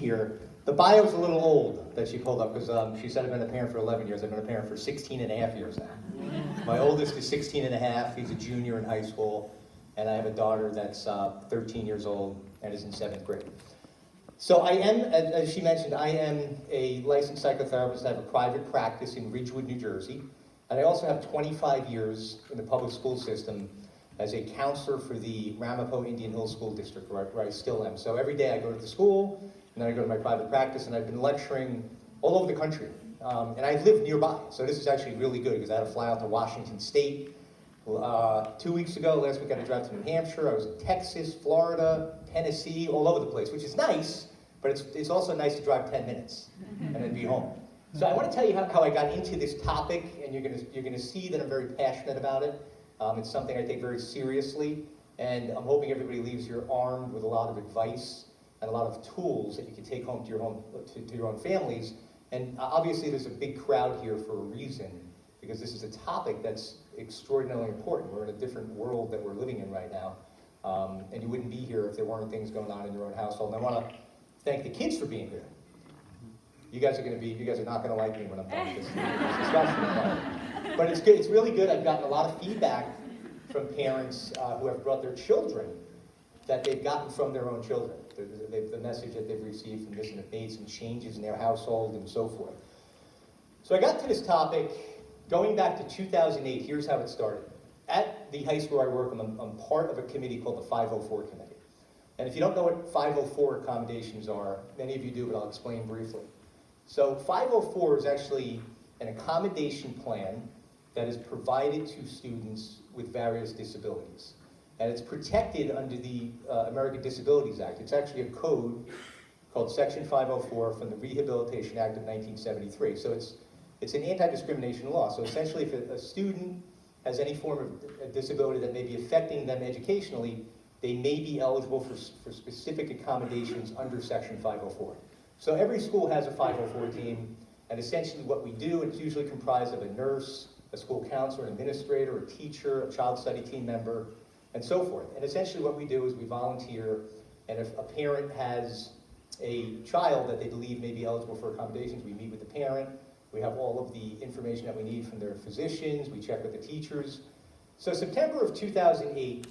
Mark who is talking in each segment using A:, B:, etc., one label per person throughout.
A: here. The bio's a little old that she pulled up because she said I've been a parent for 11 years. I've been a parent for 16 and a half years now. My oldest is 16 and a half. He's a junior in high school. And I have a daughter that's 13 years old and is in 7th grade. So I am, as she mentioned, I am a licensed psychotherapist. I have a private practice in Ridgewood, New Jersey. And I also have 25 years in the public school system as a counselor for the Ramapo Indian Hill School District, where I still am. So every day I go to the school, and then I go to my private practice, and I've been lecturing all over the country. And I live nearby, so this is actually really good, because I had to fly out to Washington State 2 weeks ago. Last week I had to drive to New Hampshire. I was in Texas, Florida, Tennessee, all over the place, which is nice, but it's also nice to drive 10 minutes and then be home. So I want to tell you how I got into this topic, and you're gonna see that I'm very passionate about it. It's something I take very seriously, and I'm hoping everybody leaves here armed with a lot of advice and a lot of tools that you can take home to your own families. And obviously there's a big crowd here for a reason, because this is a topic that's extraordinarily important. We're in a different world that we're living in right now, and you wouldn't be here if there weren't things going on in your own household. And I want to thank the kids for being here. You guys are not going to like me when I'm done with this discussion. But it's good. It's really good. I've gotten a lot of feedback from parents who have brought their children that they've gotten from their own children. The message that they've received from this, and it made some changes in their household and so forth. So I got to this topic going back to 2008. Here's how it started. At the high school I work, I'm part of a committee called the 504 Committee. And if you don't know what 504 accommodations are, many of you do, but I'll explain briefly. So 504 is actually an accommodation plan that is provided to students with various disabilities. And it's protected under the American Disabilities Act. It's actually a code called Section 504 from the Rehabilitation Act of 1973. So it's an anti-discrimination law. So essentially, if a student has any form of disability that may be affecting them educationally, they may be eligible for specific accommodations under Section 504. So every school has a 504 team, and essentially what we do, it's usually comprised of a nurse, a school counselor, an administrator, a teacher, a child study team member, and so forth. And essentially what we do is we volunteer, and if a parent has a child that they believe may be eligible for accommodations, we meet with the parent, we have all of the information that we need from their physicians, we check with the teachers. So September of 2008,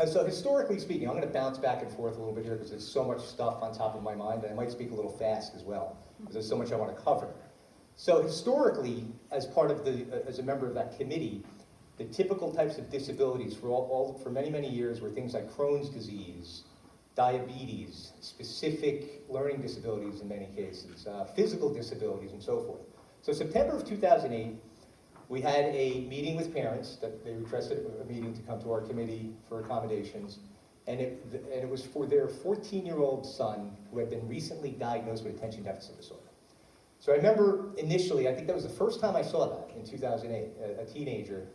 A: so historically speaking, I'm going to bounce back and forth a little bit here because there's so much stuff on top of my mind, and I might speak a little fast as well, because there's so much I want to cover. So historically, as a member of that committee, the typical types of disabilities for many, many years were things like Crohn's disease, diabetes, specific learning disabilities in many cases, physical disabilities, and so forth. So September of 2008, we had a meeting with parents that they requested a meeting to come to our committee for accommodations, and it was for their 14-year-old son who had been recently diagnosed with attention deficit disorder. So I remember initially, I think that was the first time I saw that in 2008, a teenager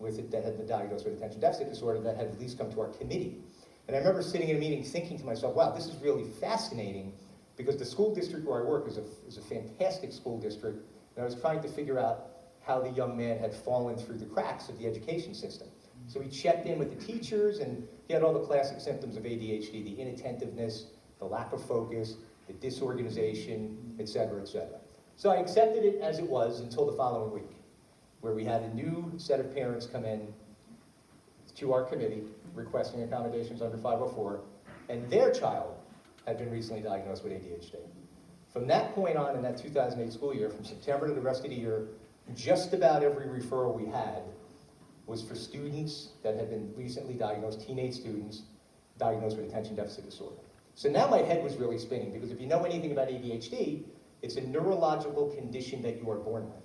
A: that had been diagnosed with attention deficit disorder that had at least come to our committee. And I remember sitting in a meeting thinking to myself, wow, this is really fascinating, because the school district where I work is a fantastic school district, and I was trying to figure out how the young man had fallen through the cracks of the education system. So we checked in with the teachers, and he had all the classic symptoms of ADHD, the inattentiveness, the lack of focus, the disorganization, et cetera, et cetera. So I accepted it as it was until the following week, where we had a new set of parents come in to our committee requesting accommodations under 504, and their child had been recently diagnosed with ADHD. From that point on in that 2008 school year, from September to the rest of the year, just about every referral we had was for students that had been recently diagnosed, teenage students diagnosed with attention deficit disorder. So now my head was really spinning, because if you know anything about ADHD, it's a neurological condition that you are born with.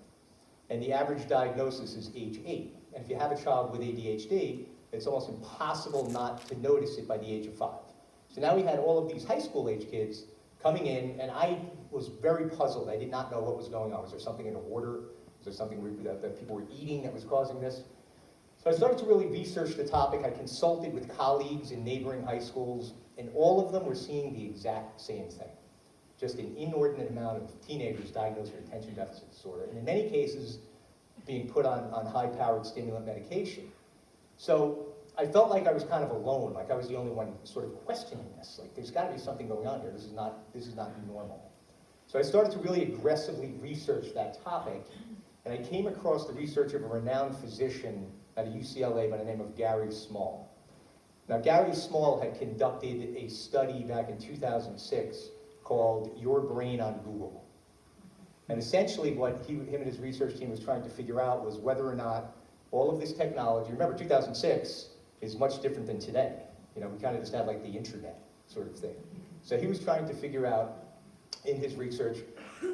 A: And the average diagnosis is age 8. And if you have a child with ADHD, it's almost impossible not to notice it by the age of 5. So now we had all of these high school age kids coming in, and I was very puzzled. I did not know what was going on. Was there something in the water? Was there something that people were eating that was causing this? So I started to really research the topic. I consulted with colleagues in neighboring high schools, and all of them were seeing the exact same thing. Just an inordinate amount of teenagers diagnosed with attention deficit disorder, and in many cases being put on high-powered stimulant medication. So I felt like I was kind of alone, like I was the only one sort of questioning this. Like, there's got to be something going on here. This is not normal. So I started to really aggressively research that topic, and I came across the research of a renowned physician at UCLA by the name of Gary Small. Now, Gary Small had conducted a study back in 2006 called Your Brain on Google. And essentially what him and his research team was trying to figure out was whether or not all of this technology, remember 2006 is much different than today. You know, we kind of just had like the internet sort of thing. So he was trying to figure out in his research,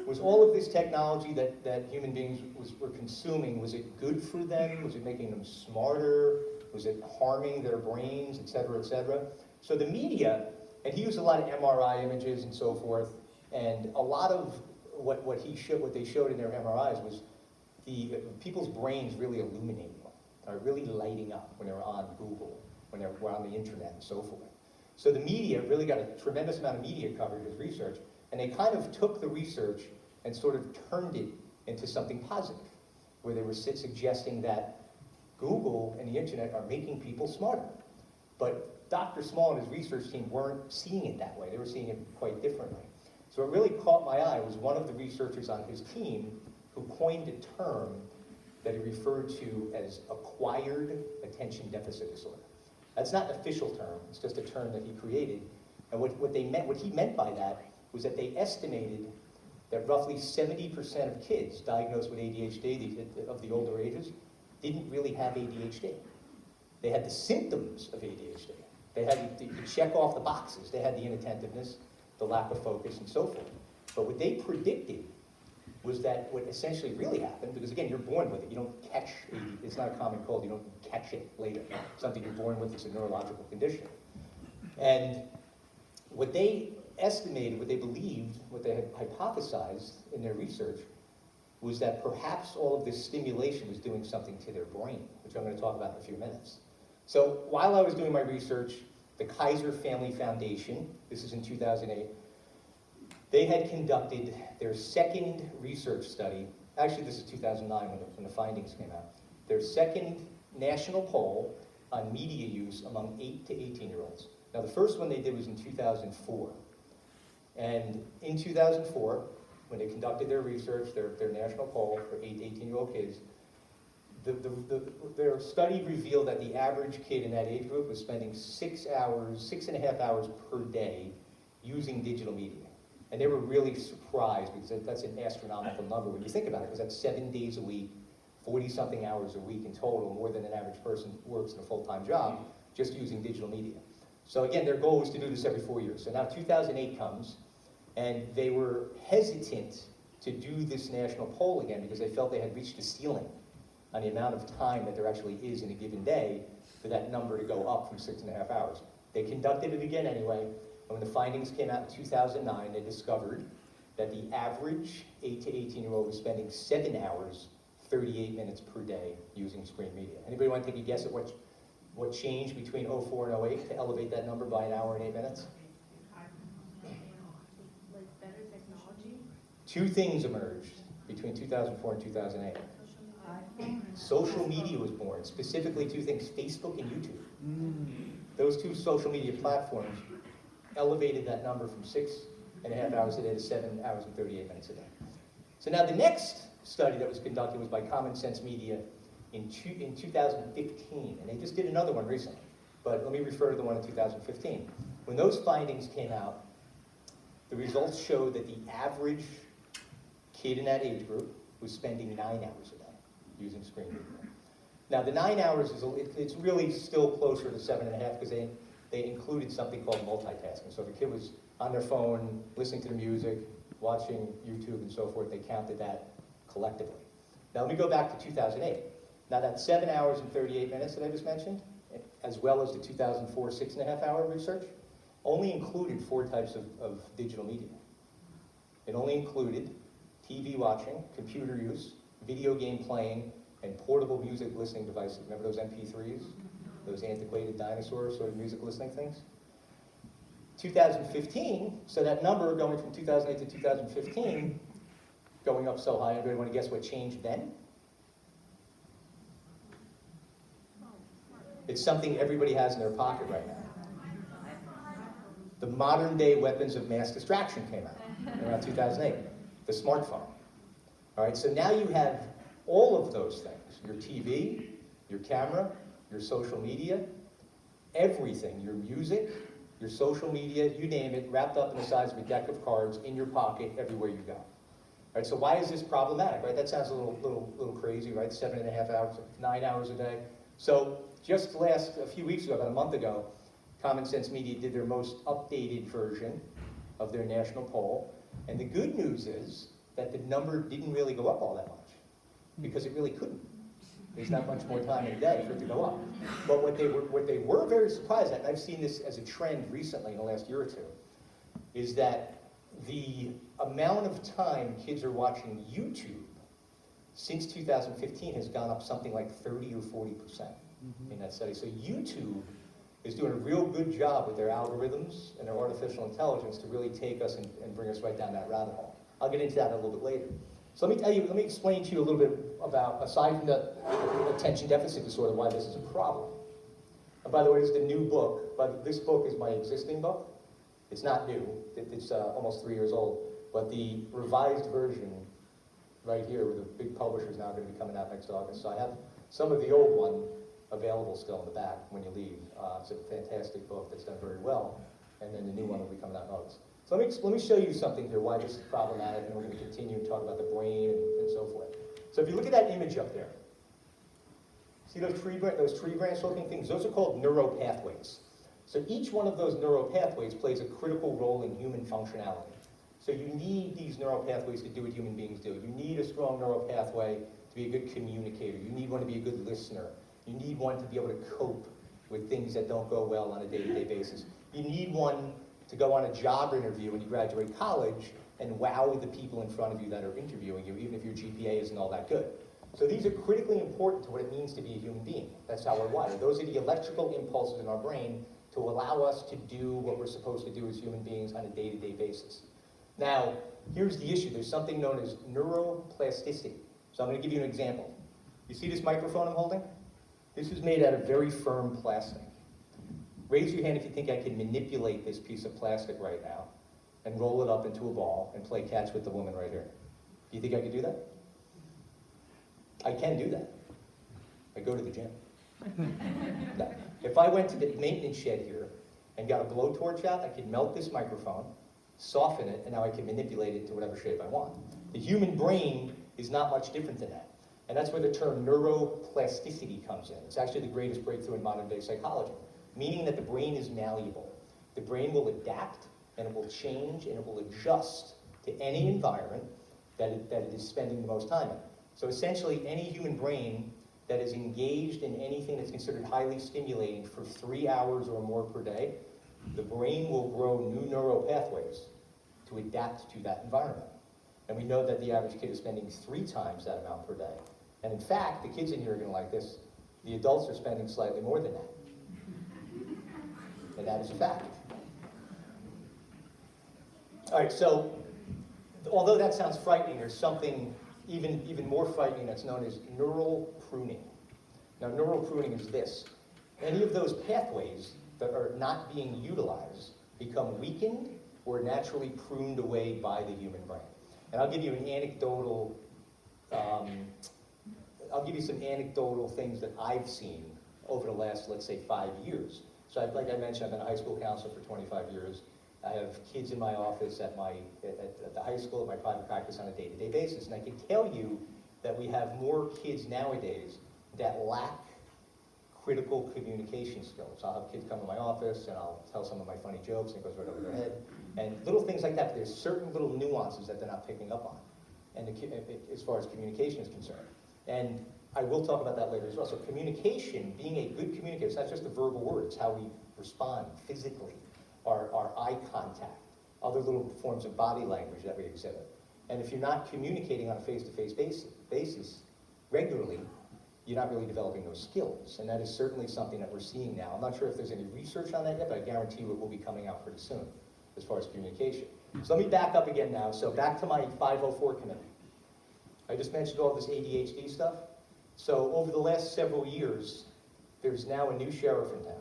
A: was all of this technology that human beings were consuming, was it good for them? Was it making them smarter? Was it harming their brains, et cetera, et cetera? So the media, and he used a lot of MRI images and so forth, and a lot of what they showed in their MRIs was the people's brains really illuminating, really lighting up when they were on Google, when they were on the internet and so forth. So the media really got a tremendous amount of media coverage with research, and they kind of took the research and sort of turned it into something positive, where they were suggesting that Google and the internet are making people smarter. But Dr. Small and his research team weren't seeing it that way. They were seeing it quite differently. So what really caught my eye was one of the researchers on his team who coined a term that he referred to as acquired attention deficit disorder. That's not an official term, it's just a term that he created. And what he meant by that was that they estimated that roughly 70% of kids diagnosed with ADHD of the older ages didn't really have ADHD. They had the symptoms of ADHD. They had to check off the boxes. They had the inattentiveness, the lack of focus, and so forth. But what they predicted was that what essentially really happened, because again, you're born with it. You don't catch ADHD. It's not a common cold. You don't catch it later. Something you're born with, it's a neurological condition. And what they estimated, what they believed, what they had hypothesized in their research was that perhaps all of this stimulation was doing something to their brain, which I'm going to talk about in a few minutes. So while I was doing my research, the Kaiser Family Foundation, this is in 2008, they had conducted their second research study. Actually, this is 2009 when the findings came out. Their second national poll on media use among 8 to 18-year-olds. Now, the first one they did was in 2004. And in 2004, when they conducted their research, their national poll for 8 to 18-year-old kids, their study revealed that the average kid in that age group was spending 6.5 hours per day using digital media. And they were really surprised because that's an astronomical number when you think about it, because that's 7 days a week, 40-something hours a week in total, more than an average person works in a full-time job, just using digital media. So again, their goal was to do this every 4 years. So now 2008 comes, and they were hesitant to do this national poll again because they felt they had reached a ceiling on the amount of time that there actually is in a given day for that number to go up from 6.5 hours. They conducted it again anyway, and when the findings came out in 2009, they discovered that the average 8 to 18-year-old was spending 7 hours, 38 minutes per day using screen media. Anybody want to take a guess at what changed between 04 and 08 to elevate that number by 1 hour and 8 minutes?
B: Like better technology?
A: Two things emerged between 2004 and 2008. Social media was born, specifically two things, Facebook and YouTube. Those two social media platforms elevated that number from 6.5 hours a day to 7 hours and 38 minutes a day. So now the next study that was conducted was by Common Sense Media in 2015, and they just did another one recently. But let me refer to the one in 2015. When those findings came out, the results showed that the average kid in that age group was spending 9 hours a day using screen media. Now the 9 hours it's really still closer to 7.5 because they included something called multitasking. So if a kid was on their phone, listening to the music, watching YouTube and so forth, they counted that collectively. Now let me go back to 2008. Now that 7 hours and 38 minutes that I just mentioned, as well as the 2004 6.5 hour research, only included 4 types of digital media. It only included TV watching, computer use, video game playing, and portable music listening devices. Remember those MP3s? Those antiquated dinosaur sort of music listening things? 2015, so that number going from 2008 to 2015, going up so high, anybody want to guess what changed then? It's something everybody has in their pocket right now. The modern day weapons of mass distraction came out in around 2008, the smartphone. All right, so now you have all of those things, your TV, your camera, your social media, everything, your music, your social media, you name it, wrapped up in the size of a deck of cards in your pocket everywhere you go. All right, so why is this problematic, right? That sounds a little crazy, right? 7.5 hours, 9 hours a day. So just a few weeks ago, about a month ago, Common Sense Media did their most updated version of their national poll. And the good news is that the number didn't really go up all that much, because it really couldn't. There's not much more time in a day for it to go up. But what they were very surprised at, and I've seen this as a trend recently in the last year or two, is that the amount of time kids are watching YouTube since 2015 has gone up something like 30 or 40% in that study. So YouTube is doing a real good job with their algorithms and their artificial intelligence to really take us and bring us right down that rabbit hole. I'll get into that a little bit later. So let me explain to you a little bit about, aside from the attention deficit disorder, why this is a problem. And by the way, this is the new book, but this book is my existing book. It's not new, it's almost 3 years old, but the revised version right here with the big publisher is now going to be coming out next August. So I have some of the old one available still in the back when you leave. It's a fantastic book that's done very well, and then the new one will be coming out in August. So let me show you something here, why this is problematic, and we're going to continue and talk about the brain and so forth. So if you look at that image up there, see those tree branch looking things? Those are called neuropathways. So each one of those neuropathways plays a critical role in human functionality. So you need these neuropathways to do what human beings do. You need a strong neuropathway to be a good communicator. You need one to be a good listener. You need one to be able to cope with things that don't go well on a day-to-day basis. You need one to go on a job interview when you graduate college and wow the people in front of you that are interviewing you, even if your GPA isn't all that good. So these are critically important to what it means to be a human being. That's how we're wired. Those are the electrical impulses in our brain to allow us to do what we're supposed to do as human beings on a day-to-day basis. Now, here's the issue. There's something known as neuroplasticity. So I'm going to give you an example. You see this microphone I'm holding? This is made out of very firm plastic. Raise your hand if you think I can manipulate this piece of plastic right now and roll it up into a ball and play catch with the woman right here. Do you think I could do that? I can do that. I go to the gym. No. If I went to the maintenance shed here and got a blowtorch out, I could melt this microphone, soften it, and now I can manipulate it into whatever shape I want. The human brain is not much different than that. And that's where the term neuroplasticity comes in. It's actually the greatest breakthrough in modern day psychology, meaning that the brain is malleable. The brain will adapt, and it will change, and it will adjust to any environment that it is spending the most time in. So essentially, any human brain that is engaged in anything that's considered highly stimulating for 3 hours or more per day, the brain will grow new neural pathways to adapt to that environment. And we know that the average kid is spending 3 times that amount per day. And in fact, the kids in here are going to like this. The adults are spending slightly more than that. And that is a fact. All right, so although that sounds frightening, there's something even more frightening that's known as neural pruning. Now, neural pruning is this. Any of those pathways that are not being utilized become weakened or naturally pruned away by the human brain. And I'll give you an anecdotal, some anecdotal things that I've seen over the last, let's say, 5 years. So like I mentioned, I've been a high school counselor for 25 years. I have kids in my office at the high school, at my private practice on a day-to-day basis. And I can tell you that we have more kids nowadays that lack critical communication skills. I'll have kids come to my office and I'll tell some of my funny jokes and it goes right over their head. And little things like that, but there's certain little nuances that they're not picking up on, and as far as communication is concerned. And I will talk about that later as well. So communication, being a good communicator, it's not just the verbal words, how we respond physically, our eye contact, other little forms of body language that we exhibit. And if you're not communicating on a face-to-face basis regularly, you're not really developing those skills. And that is certainly something that we're seeing now. I'm not sure if there's any research on that yet, but I guarantee you it will be coming out pretty soon as far as communication. So let me back up again now. So back to my 504 committee. I just mentioned all this ADHD stuff. So over the last several years, there's now a new sheriff in town.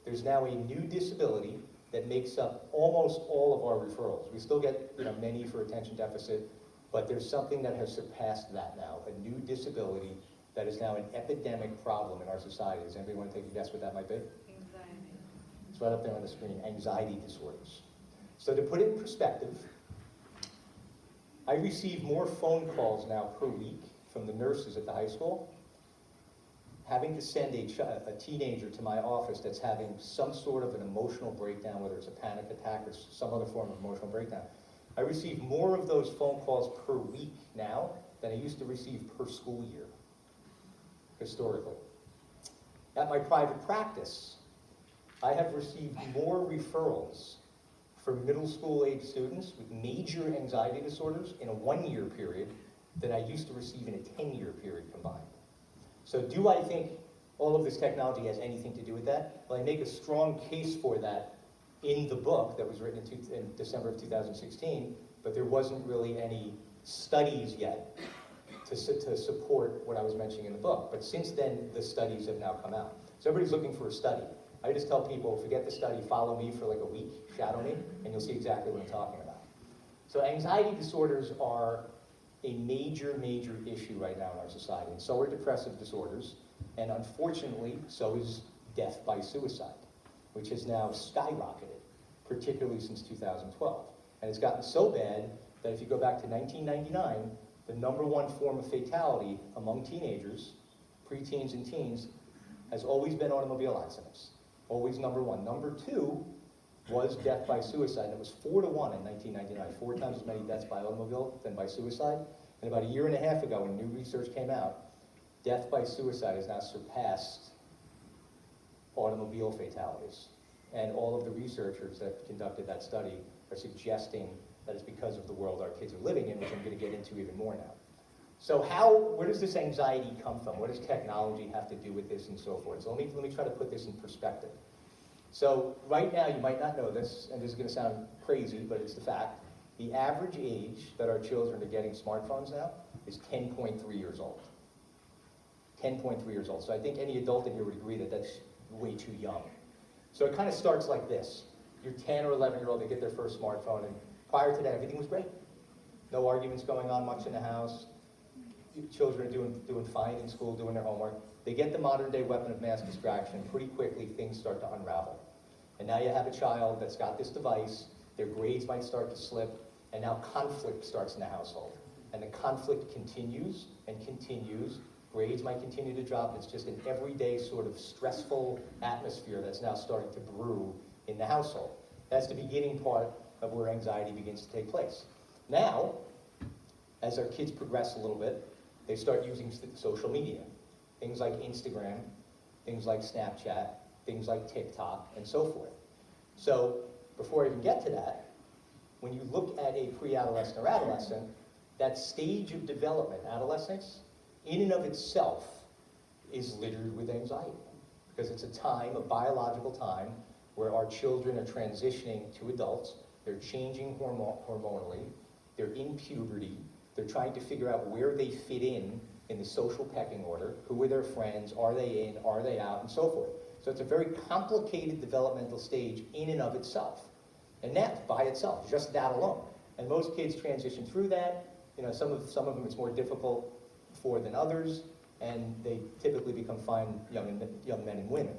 A: There's now a new disability that makes up almost all of our referrals. We still get many for attention deficit, but there's something that has surpassed that now, a new disability that is now an epidemic problem in our society. Does anybody want to take a guess what that might be?
B: Anxiety.
A: It's right up there on the screen, anxiety disorders. So to put it in perspective, I receive more phone calls now per week from the nurses at the high school having to send a teenager to my office that's having some sort of an emotional breakdown, whether it's a panic attack or some other form of emotional breakdown. I receive more of those phone calls per week now than I used to receive per school year, historically. At my private practice, I have received more referrals for middle school age students with major anxiety disorders in a 1-year period than I used to receive in a 10-year period combined. So do I think all of this technology has anything to do with that? Well, I make a strong case for that in the book that was written in December of 2016, but there wasn't really any studies yet to support what I was mentioning in the book. But since then, the studies have now come out. So everybody's looking for a study. I just tell people, forget the study, follow me for like a week, shadow me, and you'll see exactly what I'm talking about. So anxiety disorders are a major, major issue right now in our society, and so are depressive disorders, and unfortunately, so is death by suicide, which has now skyrocketed, particularly since 2012. And it's gotten so bad that if you go back to 1999, the #1 form of fatality among teenagers, preteens and teens, has always been automobile accidents. Always #1. #2 was death by suicide. It was 4-to-1 in 1999, 4 times as many deaths by automobile than by suicide. And about a year and a half ago, when new research came out, death by suicide has now surpassed automobile fatalities. And all of the researchers that conducted that study are suggesting that it's because of the world our kids are living in, which I'm going to get into even more now. So where does this anxiety come from? What does technology have to do with this and so forth? So let me try to put this in perspective. So right now, you might not know this, and this is going to sound crazy, but it's the fact. The average age that our children are getting smartphones now is 10.3 years old. 10.3 years old. So I think any adult in here would agree that that's way too young. So it kind of starts like this. You're 10 or 11-year-old, they get their first smartphone, and prior to that, everything was great. No arguments going on much in the house. Children are doing fine in school, doing their homework. They get the modern-day weapon of mass distraction. Pretty quickly, things start to unravel. And now you have a child that's got this device, their grades might start to slip, and now conflict starts in the household. And the conflict continues and continues. Grades might continue to drop. It's just an everyday sort of stressful atmosphere that's now starting to brew in the household. That's the beginning part of where anxiety begins to take place. Now, as our kids progress a little bit, they start using social media. Things like Instagram, things like Snapchat, things like TikTok, and so forth. So before I even get to that, when you look at a pre-adolescent or adolescent, that stage of development, adolescence, in and of itself is littered with anxiety. Because it's a time, a biological time, where our children are transitioning to adults, they're changing hormonally, they're in puberty, they're trying to figure out where they fit in the social pecking order, who are their friends, are they in, are they out, and so forth. So it's a very complicated developmental stage in and of itself. And that by itself, just that alone. And most kids transition through that. Some of them it's more difficult for than others, and they typically become fine young men and women.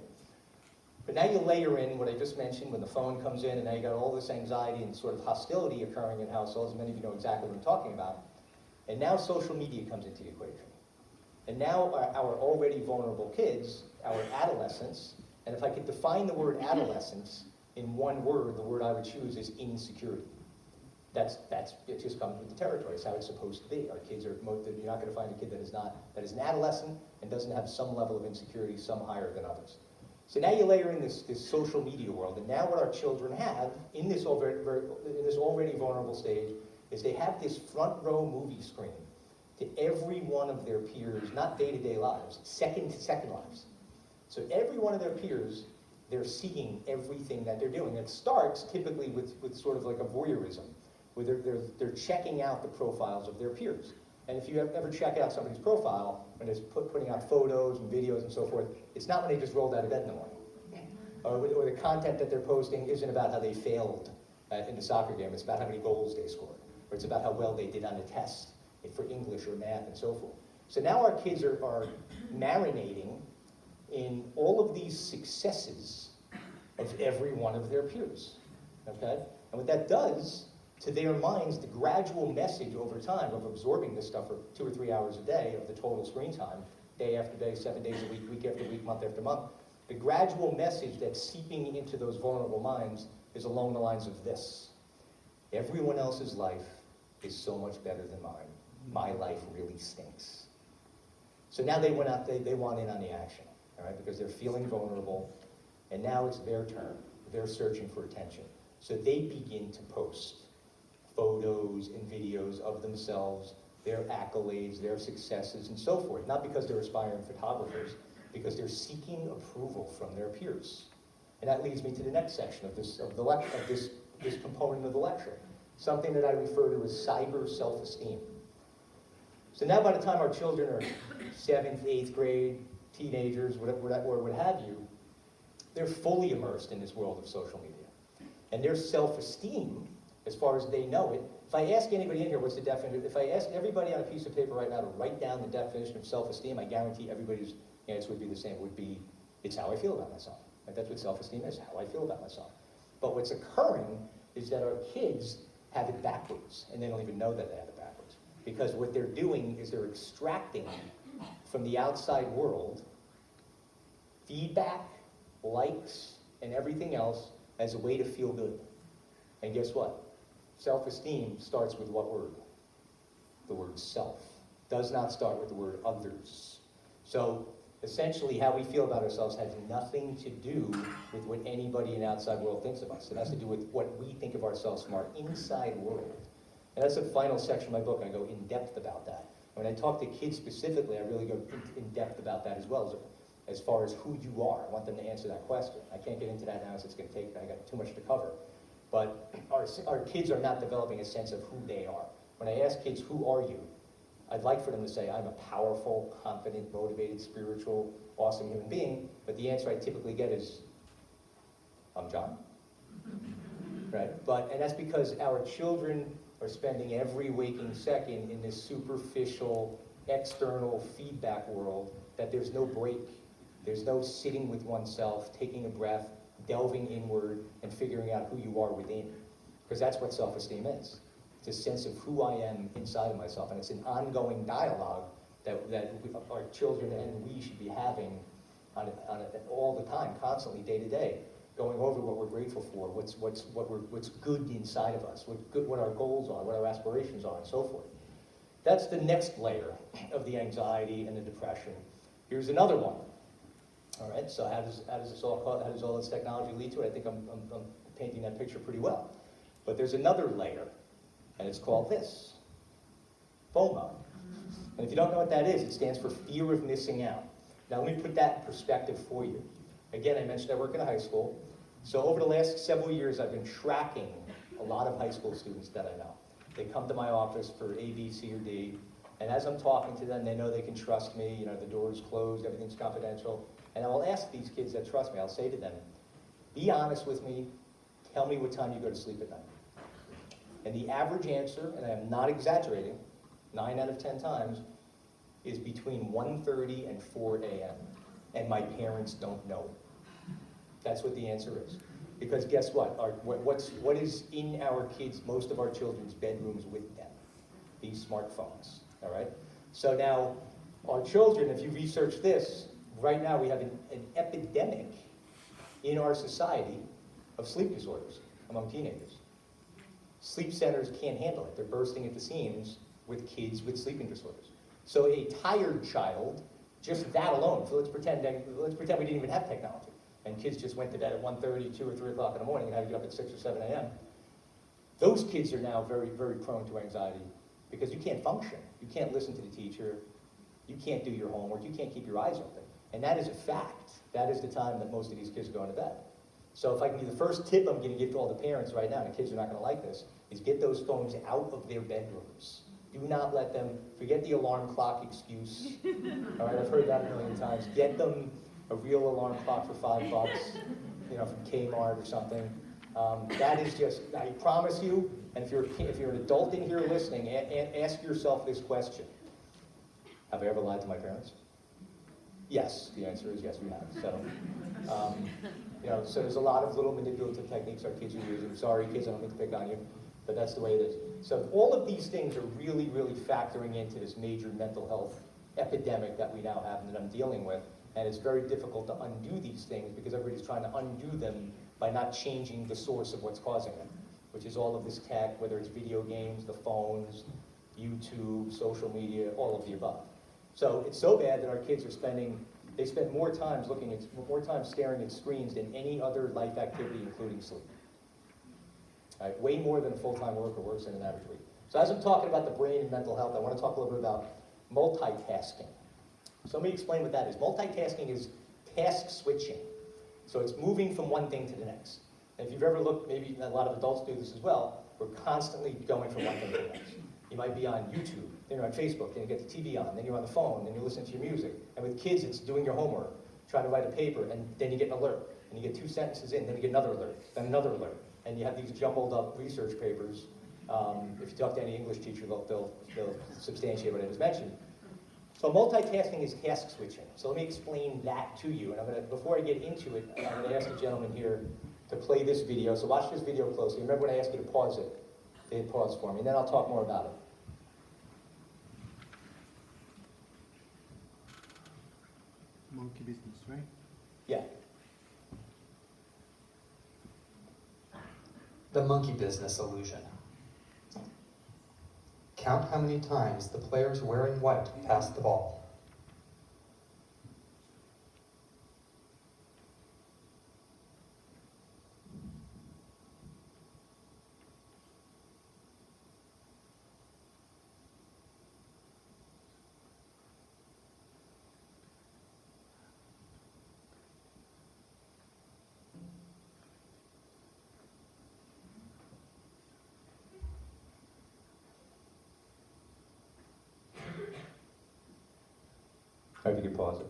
A: But now you layer in what I just mentioned when the phone comes in, and now you got all this anxiety and sort of hostility occurring in households. Many of you know exactly what I'm talking about. And now social media comes into the equation. And now our already vulnerable kids, our adolescents, and if I could define the word adolescence in one word, the word I would choose is insecurity. It just comes with the territory. It's how it's supposed to be. Our kids you're not going to find a kid that is an adolescent and doesn't have some level of insecurity, some higher than others. So now you layer in this social media world, and now what our children have in this already vulnerable stage is they have this front row movie screen to every one of their peers, not day-to-day lives, second-to-second lives. So every one of their peers, they're seeing everything that they're doing. It starts typically with sort of like a voyeurism, where they're checking out the profiles of their peers. And if you ever check out somebody's profile, when it's putting out photos and videos and so forth, it's not when they just rolled out of bed in the morning. Or the content that they're posting isn't about how they failed in the soccer game, it's about how many goals they scored. Or it's about how well they did on a test for English or math and so forth. So now our kids are marinating in all of these successes of every one of their peers, okay? And what that does to their minds, the gradual message over time of absorbing this stuff for 2 or 3 hours a day of the total screen time, day after day, 7 days a week, week after week, month after month, the gradual message that's seeping into those vulnerable minds is along the lines of this. Everyone else's life is so much better than mine. My life really stinks. So now they went out, they want in on the action, all right, because they're feeling vulnerable, and now it's their turn. They're searching for attention. So they begin to post photos and videos of themselves, their accolades, their successes, and so forth. Not because they're aspiring photographers, because they're seeking approval from their peers. And that leads me to the next section of this component of the lecture, something that I refer to as cyber self-esteem. So now by the time our children are 7th, 8th grade, teenagers, whatever, or what have you, they're fully immersed in this world of social media. And their self-esteem, as far as they know it, if I ask anybody in here what's the definition, if I ask everybody on a piece of paper right now to write down the definition of self-esteem, I guarantee everybody's answer would be the same. It would be, it's how I feel about myself. Right? That's what self-esteem is, how I feel about myself. But what's occurring is that our kids have it backwards, and they don't even know that they have it backwards. Because what they're doing is they're extracting from the outside world feedback, likes, and everything else as a way to feel good. And guess what? Self-esteem starts with what word? The word self. Does not start with the word others. So essentially how we feel about ourselves has nothing to do with what anybody in the outside world thinks of us. It has to do with what we think of ourselves from our inside world. And that's the final section of my book. I go in depth about that. And when I talk to kids specifically, I really go in depth about that as well, as far as who you are. I want them to answer that question. I can't get into that now, so it's going to take, I got too much to cover. But our kids are not developing a sense of who they are. When I ask kids, who are you? I'd like for them to say, I'm a powerful, confident, motivated, spiritual, awesome human being. But the answer I typically get is, I'm John. Right? And that's because our children are spending every waking second in this superficial, external feedback world that there's no break. There's no sitting with oneself, taking a breath, delving inward, and figuring out who you are within. Because that's what self-esteem is. It's a sense of who I am inside of myself. And it's an ongoing dialogue that our children and we should be having all the time, constantly, day to day, going over what we're grateful for, what's good inside of us, what our goals are, what our aspirations are, and so forth. That's the next layer of the anxiety and the depression. Here's another one. All right, so how does all this technology lead to it? I think I'm painting that picture pretty well. But there's another layer, and it's called this, FOMO. And if you don't know what that is, it stands for fear of missing out. Now let me put that in perspective for you. Again, I mentioned I work in a high school. So over the last several years, I've been tracking a lot of high school students that I know. They come to my office for A, B, C, or D, and as I'm talking to them, they know they can trust me. You know, the door's closed, everything's confidential. And I will ask these kids that trust me, I'll say to them, be honest with me, tell me what time you go to sleep at night. And the average answer, and I am not exaggerating, 9 out of 10 times, is between 1:30 and 4 a.m. And my parents don't know. That's what the answer is. Because guess what? What is in our kids, most of our children's bedrooms with them? These smartphones, all right? So now, our children, if you research this, right now we have an epidemic in our society of sleep disorders among teenagers. Sleep centers can't handle it. They're bursting at the seams with kids with sleeping disorders. So a tired child, just that alone, so let's pretend we didn't even have technology, and kids just went to bed at 1:30, 2 or 3 o'clock in the morning and had to get up at 6 or 7 a.m. Those kids are now very, very prone to anxiety because you can't function. You can't listen to the teacher. You can't do your homework. You can't keep your eyes open. And that is a fact. That is the time that most of these kids are going to bed. So if I can give the first tip I'm going to give to all the parents right now, and the kids are not going to like this, is get those phones out of their bedrooms. Do not let them, forget the alarm clock excuse. All right, I've heard that a million times. Get them a real alarm clock for $5, from Kmart or something. That is just, I promise you, and if you're an adult in here listening, ask yourself this question. Have I ever lied to my parents? Yes, the answer is yes, we have. So there's a lot of little manipulative techniques our kids are using. Sorry, kids, I don't mean to pick on you, but that's the way it is. So all of these things are really, really factoring into this major mental health epidemic that we now have and that I'm dealing with. And it's very difficult to undo these things because everybody's trying to undo them by not changing the source of what's causing them, which is all of this tech, whether it's video games, the phones, YouTube, social media, all of the above. So it's so bad that our kids are spend more time staring at screens than any other life activity, including sleep. All right, way more than a full-time worker works in an average week. So as I'm talking about the brain and mental health, I want to talk a little bit about multitasking. So let me explain what that is. Multitasking is task switching. So it's moving from one thing to the next. And if you've ever looked, maybe a lot of adults do this as well, we're constantly going from one thing to the next. You might be on YouTube, then you're on Facebook, then you get the TV on, then you're on the phone, then you listen to your music. And with kids, it's doing your homework, trying to write a paper, and then you get an alert. And you get 2 sentences in, then you get another alert, then another alert. And you have these jumbled up research papers. If you talk to any English teacher, they'll substantiate what I just mentioned. So multitasking is task switching. So let me explain that to you. And before I get into it, I'm going to ask the gentleman here to play this video. So watch this video closely. Remember when I asked you to pause it? They hit pause for me, and then I'll talk more about it.
C: Monkey business, right?
A: Yeah.
D: The monkey business illusion. Count how many times the players wearing white pass the ball.
A: All right, you can pause it.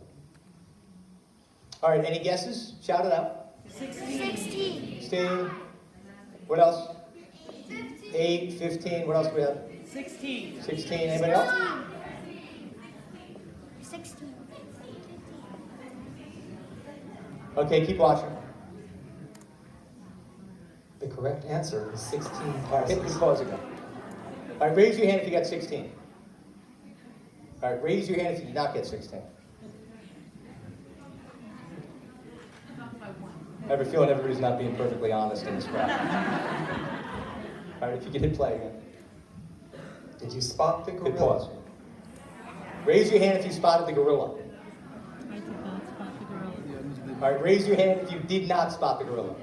A: All right, any guesses? Shout it out.
B: 16.
A: 16. What else? 8, 15. What else do we have?
B: 16.
A: 16. Anybody else?
B: 16.
A: Okay, keep watching.
D: The correct answer is 16
A: All right, hit
D: passes.
A: the pause again. All right, raise your hand if you got 16. All right, raise your hand if you did not get 16. I have a feeling everybody's not being perfectly honest in this crowd. All right, if you could hit play again.
D: Did you spot the
A: Hit
D: gorilla?
A: pause. Raise your hand if you spotted the gorilla.
B: I did not spot the gorilla.
A: All right, raise your hand if you did not spot the gorilla.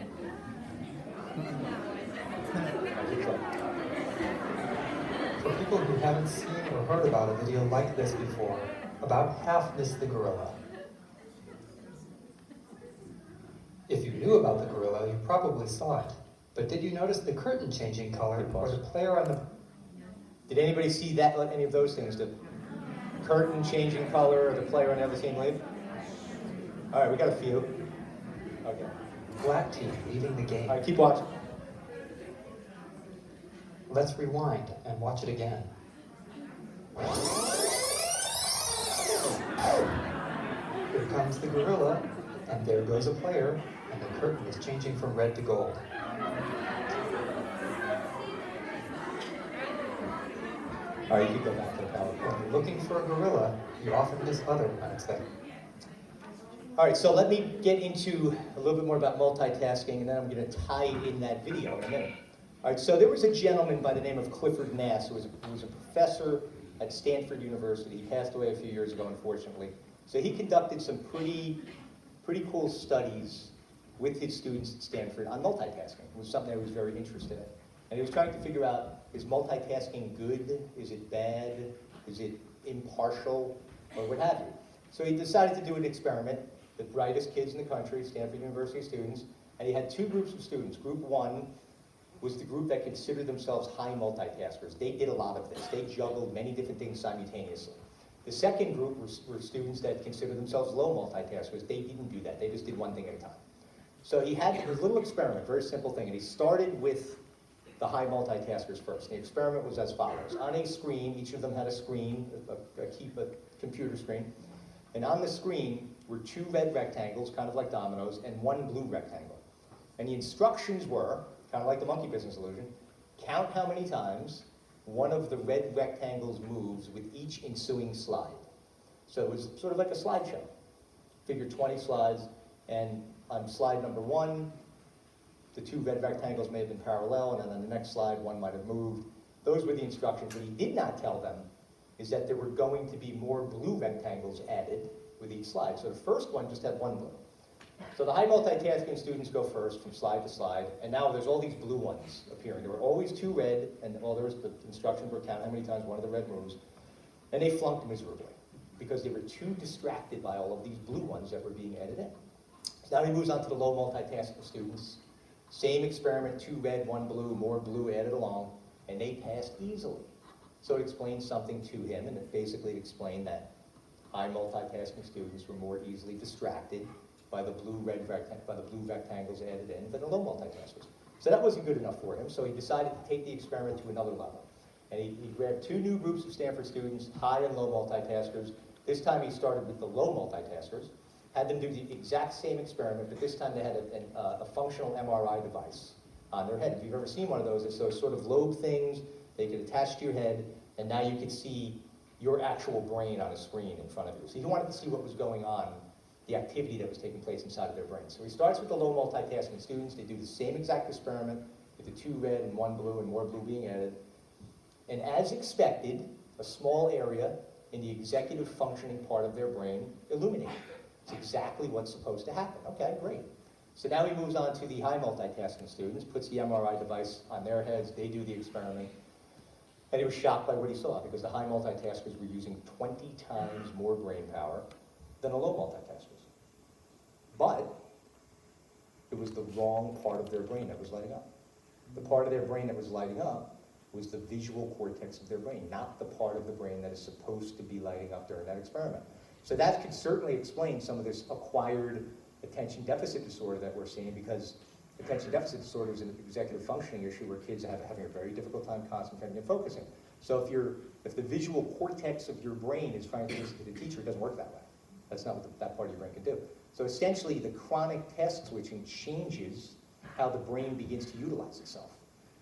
D: For people who haven't seen or heard about a video like this before, about half missed the gorilla. If you knew about the gorilla, you probably saw it. But did you notice the curtain changing color or the player on the...
A: Did anybody see that, any of those things? The curtain changing color or the player on the other team leave? All right, we got a few. Okay.
D: black team leading the game?
A: All right, keep watching.
D: Let's rewind and watch it again. Here comes the gorilla, and there goes a player, and the curtain is changing from red to gold.
A: All right, you can go back to the PowerPoint.
D: When you're looking for a gorilla, you often miss other unexpected.
A: All right, so let me get into a little bit more about multitasking, and then I'm going to tie in that video in a minute. All right, so there was a gentleman by the name of Clifford Nass who was a professor at Stanford University. He passed away a few years ago, unfortunately. So he conducted some pretty cool studies with his students at Stanford on multitasking. It was something I was very interested in. And he was trying to figure out, is multitasking good? Is it bad? Is it impartial? Or what have you? So he decided to do an experiment, the brightest kids in the country, Stanford University students, and he had two groups of students. Group one was the group that considered themselves high multitaskers. They did a lot of this. They juggled many different things simultaneously. The second group were students that considered themselves low multitaskers. They didn't do that. They just did one thing at a time. So he had his little experiment, very simple thing, and he started with the high multitaskers first. The experiment was as follows. On a screen, each of them had a screen, a computer screen, and on the screen were 2 red rectangles, kind of like dominoes, and 1 blue rectangle. And the instructions were, kind of like the monkey business illusion, count how many times one of the red rectangles moves with each ensuing slide. So it was sort of like a slideshow. Figure 20 slides, and on slide number 1, the 2 red rectangles may have been parallel, and then on the next slide, one might have moved. Those were the instructions. What he did not tell them is that there were going to be more blue rectangles added with each slide. So the first one just had 1 blue. So the high multitasking students go first from slide to slide, and now there's all these blue ones appearing. There were always 2 red, and all there was, the instructions were count how many times one of the red moves. And they flunked miserably because they were too distracted by all of these blue ones that were being added in. So now he moves on to the low multitasking students. Same experiment, 2 red, 1 blue, more blue added along, and they passed easily. So it explained something to him, and it basically explained that high multitasking students were more easily distracted by the blue rectangles added in than the low multitaskers. So that wasn't good enough for him, so he decided to take the experiment to another level. And he grabbed 2 new groups of Stanford students, high and low multitaskers. This time he started with the low multitaskers, had them do the exact same experiment, but this time they had a functional MRI device on their head. If you've ever seen one of those, it's those sort of lobe things they could attach to your head, and now you can see your actual brain on a screen in front of you. So he wanted to see what was going on, the activity that was taking place inside of their brain. So he starts with the low multitasking students. They do the same exact experiment with the 2 red and 1 blue and more blue being added. And as expected, a small area in the executive functioning part of their brain illuminated. It's exactly what's supposed to happen. Okay, great. So now he moves on to the high multitasking students, puts the MRI device on their heads, they do the experiment, and he was shocked by what he saw because the high multitaskers were using 20 times more brain power than the low multitaskers. But it was the wrong part of their brain that was lighting up. The part of their brain that was lighting up was the visual cortex of their brain, not the part of the brain that is supposed to be lighting up during that experiment. So that could certainly explain some of this acquired attention deficit disorder that we're seeing, because attention deficit disorder is an executive functioning issue where kids are having a very difficult time concentrating and focusing. So if the visual cortex of your brain is trying to listen to the teacher, it doesn't work that way. That's not what that part of your brain can do. So essentially, the chronic task switching changes how the brain begins to utilize itself.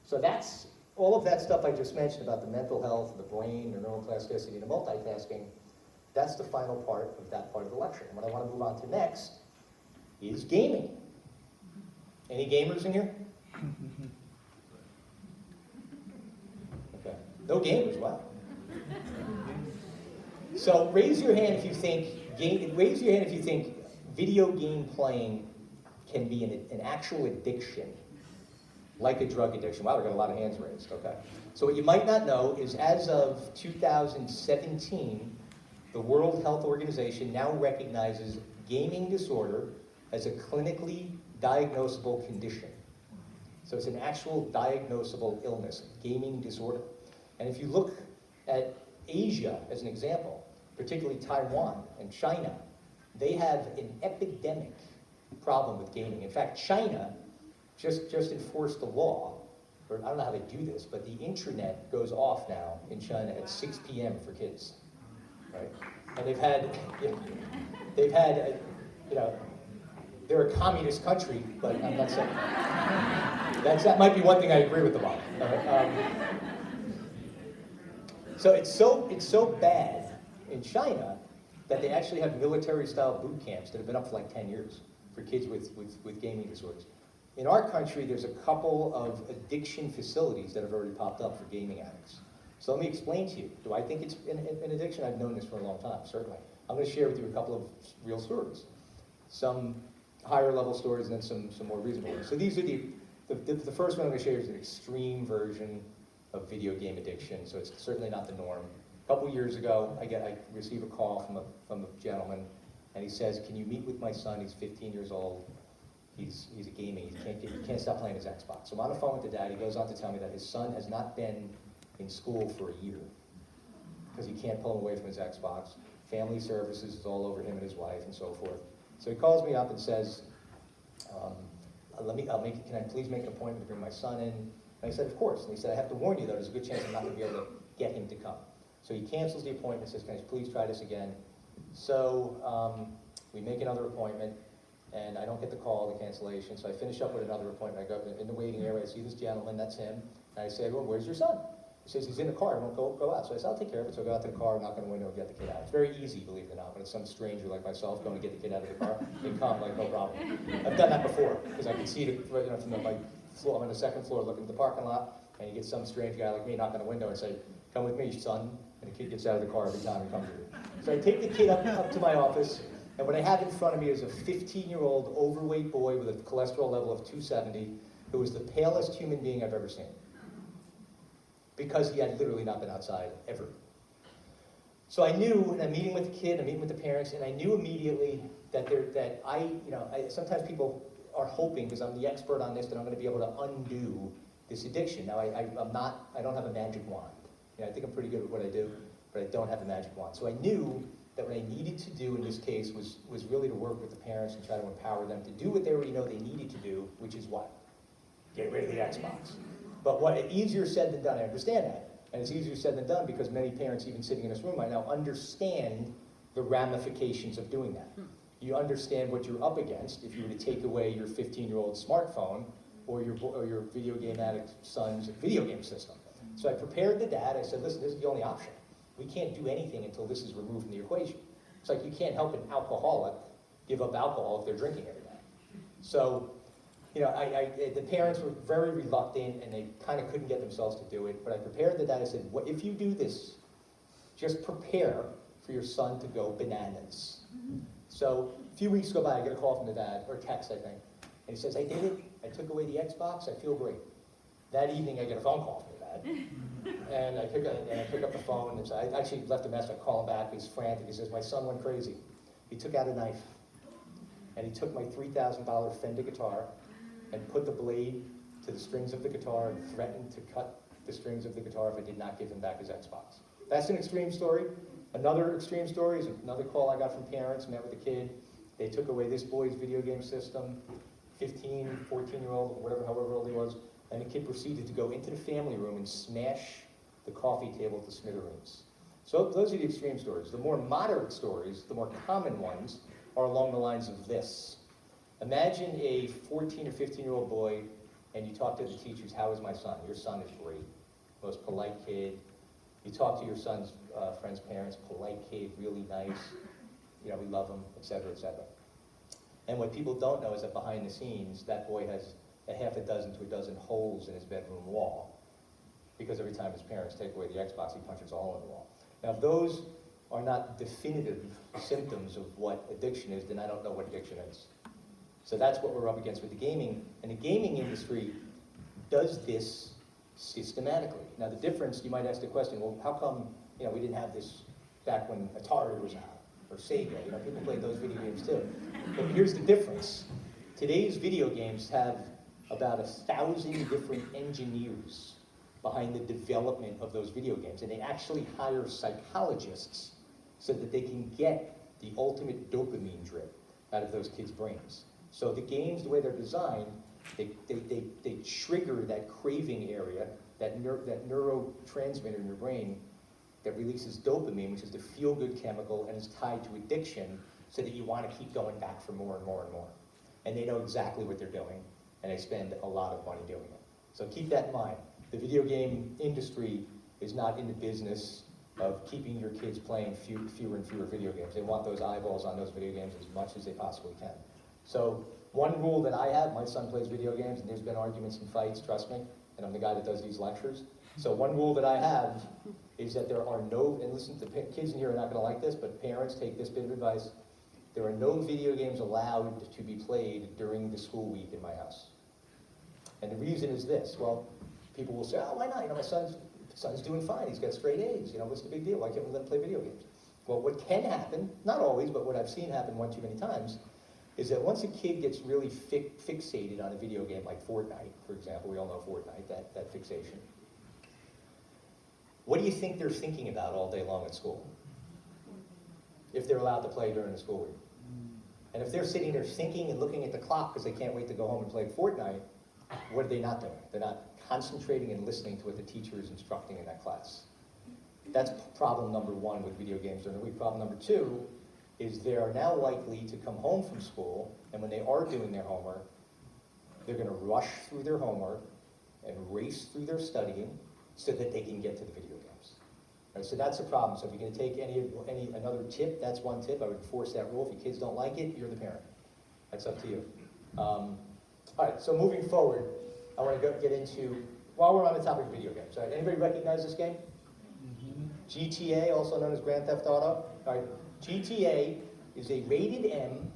A: So that's all of that stuff I just mentioned about the mental health, the brain, the neuroplasticity, and the multitasking. That's the final part of that part of the lecture. And what I want to move on to next is gaming. Any gamers in here? Okay. No gamers, wow. So raise your hand if you think video game playing can be an actual addiction, like a drug addiction. Wow, we got a lot of hands raised, okay. So what you might not know is as of 2017, the World Health Organization now recognizes gaming disorder as a clinically diagnosable condition. So it's an actual diagnosable illness, gaming disorder. And if you look at Asia as an example, particularly Taiwan and China, they have an epidemic problem with gaming. In fact, China just enforced a law, or I don't know how they do this, but the internet goes off now in China at 6 p.m. for kids, right? And they're a communist country, but I'm not saying that might be one thing I agree with them on. So it's so bad in China that they actually have military-style boot camps that have been up for like 10 years for kids with gaming disorders. In our country, there's a couple of addiction facilities that have already popped up for gaming addicts. So let me explain to you. Do I think it's an addiction? I've known this for a long time, certainly. I'm going to share with you a couple of real stories. Some higher level stories and then some more reasonable ones. So these are the first one I'm going to share is an extreme version of video game addiction, so it's certainly not the norm. A couple years ago, I received a call from a gentleman, and he says, "Can you meet with my son? He's 15 years old. he's a gaming, he can't stop playing his Xbox. So I'm on the phone with the dad, he goes on to tell me that his son has not been in school for a year because he can't pull him away from his Xbox. Family services is all over him and his wife and so forth. So he calls me up and says, can I please make an appointment to bring my son in? And I said, of course. And he said, I have to warn you though, there's a good chance I'm not going to be able to get him to come. So he cancels the appointment, says, can I please try this again? So we make another appointment, and I don't get the call, the cancellation, so I finish up with another appointment. I go in the waiting area, I see this gentleman, that's him, and I say, well, where's your son? He says, he's in the car, won't go out. So I said, I'll take care of it. So I go out to the car, knock on the window, and get the kid out. It's very easy, believe it or not, when it's some stranger like myself going to get the kid out of the car. They come, like, no problem. I've done that before, because I can see it from my floor. I'm on the second floor looking at the parking lot, and you get some strange guy like me knock on the window and say, come with me, son. And the kid gets out of the car every time he comes with me. So I take the kid up to my office, and what I have in front of me is a 15-year-old overweight boy with a cholesterol level of 270, who is the palest human being I've ever seen, because he had literally not been outside ever. So I knew, and I'm meeting with the kid, I'm meeting with the parents, and I knew immediately that sometimes people are hoping, because I'm the expert on this, that I'm going to be able to undo this addiction. Now, I don't have a magic wand. I think I'm pretty good at what I do, but I don't have a magic wand. So I knew that what I needed to do in this case was really to work with the parents and try to empower them to do what they already know they needed to do, which is what? Get rid of the Xbox. But easier said than done, I understand that. And it's easier said than done because many parents, even sitting in this room right now, understand the ramifications of doing that. You understand what you're up against if you were to take away your 15-year-old smartphone or your video game addict son's video game system. So I prepared the dad. I said, listen, this is the only option. We can't do anything until this is removed from the equation. It's like you can't help an alcoholic give up alcohol if they're drinking every night. So, the parents were very reluctant and they kind of couldn't get themselves to do it. But I prepared the dad. I said, if you do this, just prepare for your son to go bananas. So a few weeks go by, I get a call from the dad, or text, I think. And he says, I did it. I took away the Xbox. I feel great. That evening, I get a phone call from the dad. And I pick up the phone, and I actually left a message. I call him back. He's frantic. He says, my son went crazy. He took out a knife, and he took my $3,000 Fender guitar and put the blade to the strings of the guitar and threatened to cut the strings of the guitar if I did not give him back his Xbox. That's an extreme story. Another extreme story is another call I got from parents, met with a kid. They took away this boy's video game system, 15, 14-year-old, however old he was, and the kid proceeded to go into the family room and smash the coffee table to smithereens. So those are the extreme stories. The more moderate stories, the more common ones, are along the lines of this. Imagine a 14 or 15-year-old boy, and you talk to the teachers, how is my son? Your son is great. Most polite kid. You talk to your son's friend's parents, polite kid, really nice. We love him, et cetera, et cetera. And what people don't know is that behind the scenes, that boy has a half a dozen to a dozen holes in his bedroom wall, because every time his parents take away the Xbox, he punches a hole in the wall. Now, if those are not definitive symptoms of what addiction is, then I don't know what addiction is. So that's what we're up against with the gaming. And the gaming industry does this systematically. Now, the difference, you might ask the question, well, how come we didn't have this back when Atari was out, or Sega? People played those video games too. But here's the difference. Today's video games have about 1,000 different engineers behind the development of those video games. And they actually hire psychologists so that they can get the ultimate dopamine drip out of those kids' brains. So the games, the way they're designed, they trigger that craving area, that neurotransmitter in your brain that releases dopamine, which is the feel-good chemical and is tied to addiction, so that you want to keep going back for more and more and more. And they know exactly what they're doing, and they spend a lot of money doing it. So keep that in mind. The video game industry is not in the business of keeping your kids playing fewer and fewer video games. They want those eyeballs on those video games as much as they possibly can. So one rule that I have, my son plays video games, and there's been arguments and fights, trust me, and I'm the guy that does these lectures. So one rule that I have is that there are no, and listen, the kids in here are not going to like this, but parents, take this bit of advice. There are no video games allowed to be played during the school week in my house. And the reason is this. Well, people will say, oh, why not? My son's doing fine. He's got straight A's. What's the big deal? Why can't we let him play video games? Well, what can happen, not always, but what I've seen happen one too many times, is that once a kid gets really fixated on a video game like Fortnite, for example, we all know Fortnite, that fixation. What do you think they're thinking about all day long at school? If they're allowed to play during the school week. And if they're sitting there thinking and looking at the clock because they can't wait to go home and play Fortnite, what are they not doing? They're not concentrating and listening to what the teacher is instructing in that class. That's problem number one with video games during the week. Problem number two is they are now likely to come home from school, and when they are doing their homework, they're going to rush through their homework and race through their studying so that they can get to the video games. Right, so that's a problem. So if you're going to take another tip, that's one tip. I would enforce that rule. If your kids don't like it, you're the parent. That's up to you. All right, so moving forward, I want to get into, while we're on the topic of video games, right, anybody recognize this game? GTA, also known as Grand Theft Auto. All right, GTA is a rated M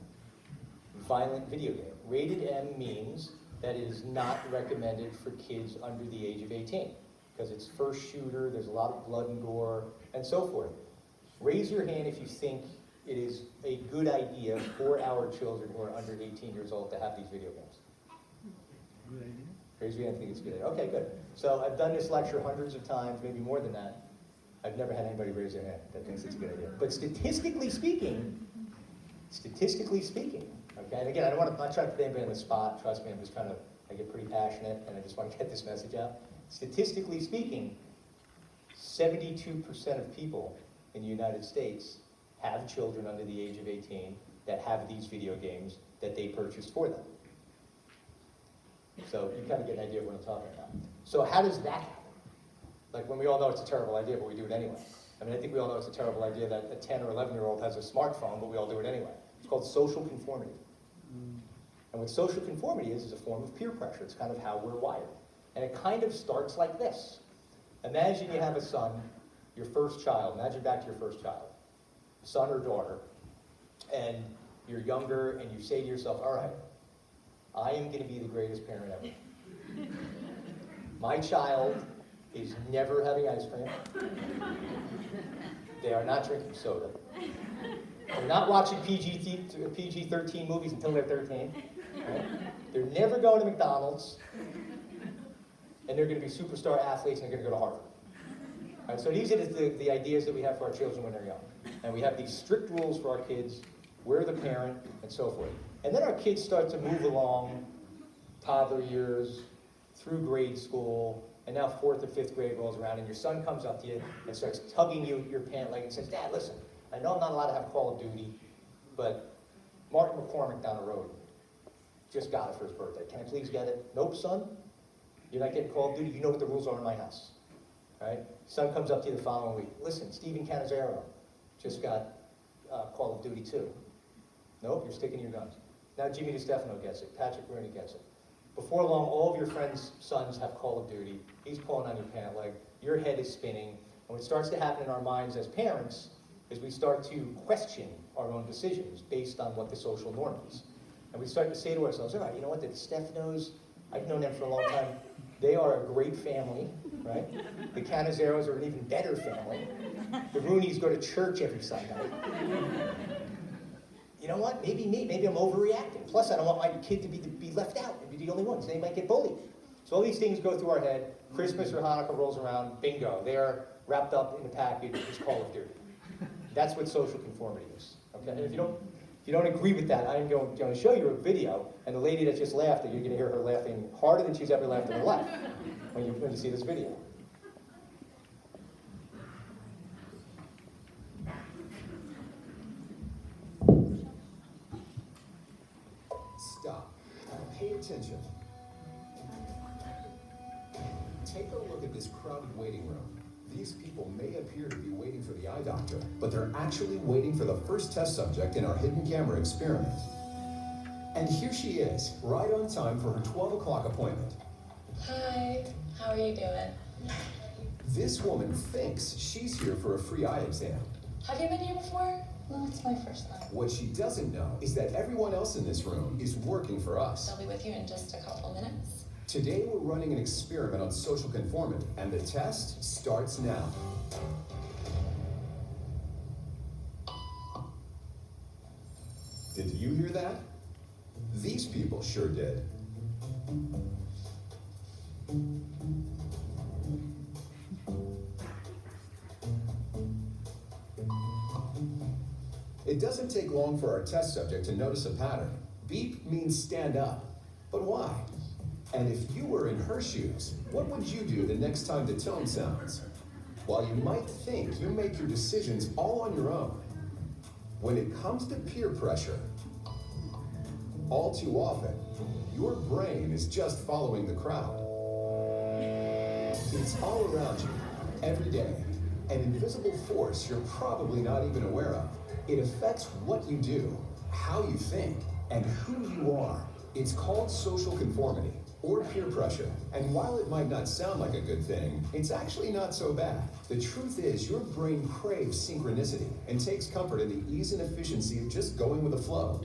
A: violent video game. Rated M means that it is not recommended for kids under the age of 18 because it's first shooter, there's a lot of blood and gore, and so forth. Raise your hand if you think it is a good idea for our children who are under 18 years old to have these video games.
C: Good idea.
A: Raise your hand if you think it's a good idea. Okay, good. So I've done this lecture hundreds of times, maybe more than that. I've never had anybody raise their hand that thinks it's a good idea. But statistically speaking, okay, and again, I'm not trying to put anybody on the spot. Trust me, I get pretty passionate, and I just want to get this message out. Statistically speaking, 72% of people in the United States have children under the age of 18 that have these video games that they purchased for them. So you kind of get an idea of what I'm talking about. So how does that happen? Like when we all know it's a terrible idea, but we do it anyway. I mean, I think we all know it's a terrible idea that a 10 or 11-year-old has a smartphone, but we all do it anyway. It's called social conformity. And what social conformity is a form of peer pressure. It's kind of how we're wired. And it kind of starts like this. Imagine you have a son, your first child. Imagine back to your first child, son or daughter, and you're younger, and you say to yourself, all right, I am going to be the greatest parent ever. My child is never having ice cream. They are not drinking soda. They're not watching PG-13 movies until they're 13. Right? They're never going to McDonald's. And they're going to be superstar athletes and they're going to go to Harvard. Right, so these are the ideas that we have for our children when they're young. And we have these strict rules for our kids. We're the parent, and so forth. And then our kids start to move along, toddler years, through grade school, and now 4th or 5th grade rolls around, and your son comes up to you and starts tugging your pant leg and says, Dad, listen, I know I'm not allowed to have Call of Duty, but Martin McCormick down the road just got it for his birthday. Can I please get it? Nope, son. You're not getting Call of Duty. You know what the rules are in my house. Right? Son comes up to you the following week. Listen, Steven Cannizzaro just got Call of Duty 2. Nope, you're sticking to your guns. Now Jimmy DiStefano gets it. Patrick Rooney gets it. Before long, all of your friends' sons have Call of Duty. He's pulling on your pant leg. Your head is spinning. And what starts to happen in our minds as parents is we start to question our own decisions based on what the social norm is. And we start to say to ourselves, all right, you know what, the DiStefanos, I've known them for a long time. They are a great family, right? The Cannizzaros are an even better family. The Rooneys go to church every Sunday. You know what? Maybe me. Maybe I'm overreacting. Plus, I don't want my kid to be left out and be the only ones. They might get bullied. So all these things go through our head. Christmas or Hanukkah rolls around. Bingo. They are wrapped up in the package. It's Call of Duty. That's what social conformity is. Okay. And if you don't agree with that, I'm going to show you a video. And the lady that just laughed, you're going to hear her laughing harder than she's ever laughed in her life when you see this video.
E: Stop. Pay attention. Take a look at this crowded waiting room. These people may appear to be waiting for the eye doctor, but they're actually waiting for the first test subject in our hidden camera experiment. And here she is, right on time for her 12 o'clock appointment.
F: Hi, how are you doing?
E: This woman thinks she's here for a free eye exam.
F: Have you been here before? No, it's my first time.
E: What she doesn't know is that everyone else in this room is working for us.
F: I'll be with you in just a couple minutes.
E: Today we're running an experiment on social conformity, and the test starts now. Did you hear that? These people sure did. It doesn't take long for our test subject to notice a pattern. Beep means stand up. But why? And if you were in her shoes, what would you do the next time the tone sounds? While you might think you make your decisions all on your own, when it comes to peer pressure, all too often, your brain is just following the crowd. It's all around you, every day, an invisible force you're probably not even aware of. It affects what you do, how you think, and who you are. It's called social conformity, or peer pressure. And while it might not sound like a good thing, it's actually not so bad. The truth is, your brain craves synchronicity and takes comfort in the ease and efficiency of just going with the flow.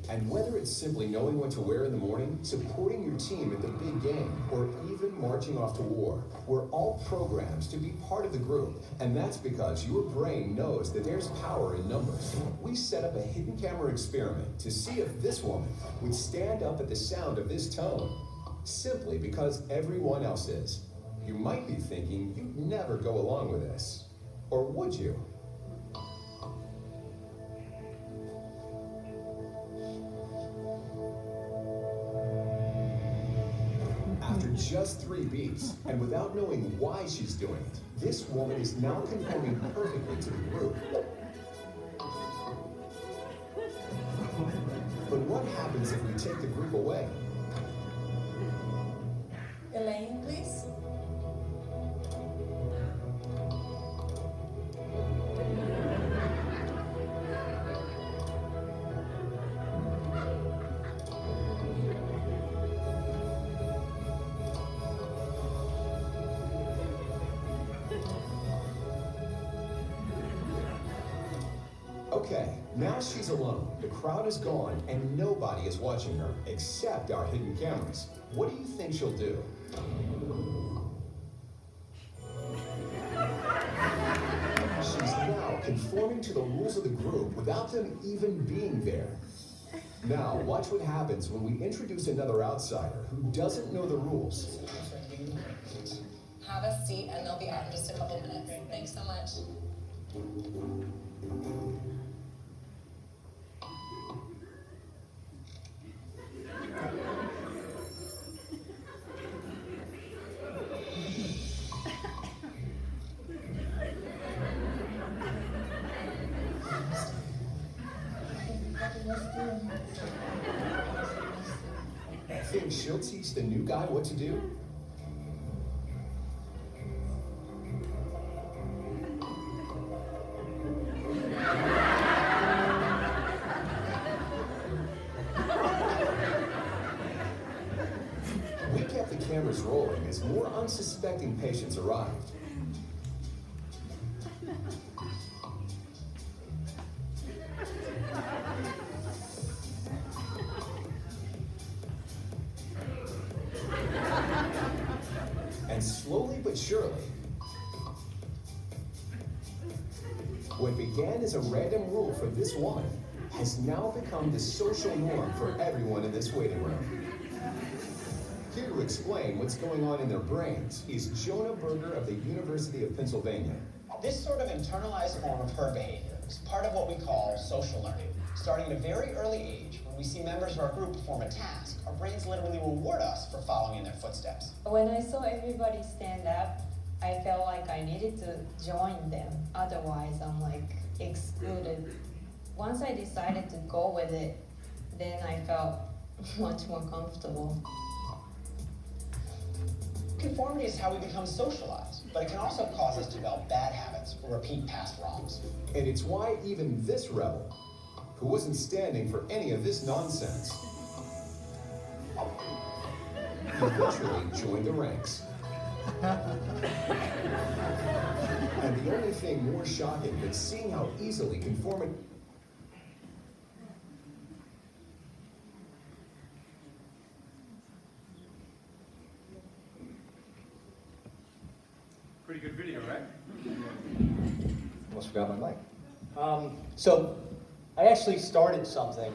E: And whether it's simply knowing what to wear in the morning, supporting your team at the big game, or even marching off to war, we're all programmed to be part of the group. And that's because your brain knows that there's power in numbers. We set up a hidden camera experiment to see if this woman would stand up at the sound of this tone, simply because everyone else is. You might be thinking you'd never go along with this. Or would you? After just 3 beats, and without knowing why she's doing it, this woman is now conforming perfectly to the group. But what happens if we take the group away?
F: Elaine, please.
E: Okay, now she's alone. The crowd is gone, and nobody is watching her, except our hidden cameras. What do you think she'll do? She's now conforming to the rules of the group without them even being there. Now, watch what happens when we introduce another outsider who doesn't know the rules.
F: Have a seat and they'll be out in just a couple minutes. Thanks so much.
E: Think she'll teach the new guy what to do? We kept the cameras rolling as more unsuspecting patients arrived. And slowly but surely, what began as a random rule for this woman has now become the social norm for everyone in this waiting room. Here to explain what's going on in their brains is Jonah Berger of the University of Pennsylvania.
G: This sort of internalized form of herd behavior is part of what we call social learning. Starting at a very early age, when we see members of our group perform a task, our brains literally reward us for following in their footsteps.
H: When I saw everybody stand up, I felt like I needed to join them. Otherwise, I'm like excluded. Once I decided to go with it, then I felt much more comfortable.
G: Conformity is how we become socialized, but it can also cause us to develop bad habits or repeat past wrongs.
E: And it's why even this rebel, who wasn't standing for any of this nonsense, eventually joined the ranks. And the only thing more shocking than seeing how easily conformity
C: Pretty good video, right?
A: Almost forgot my mic. So I actually started something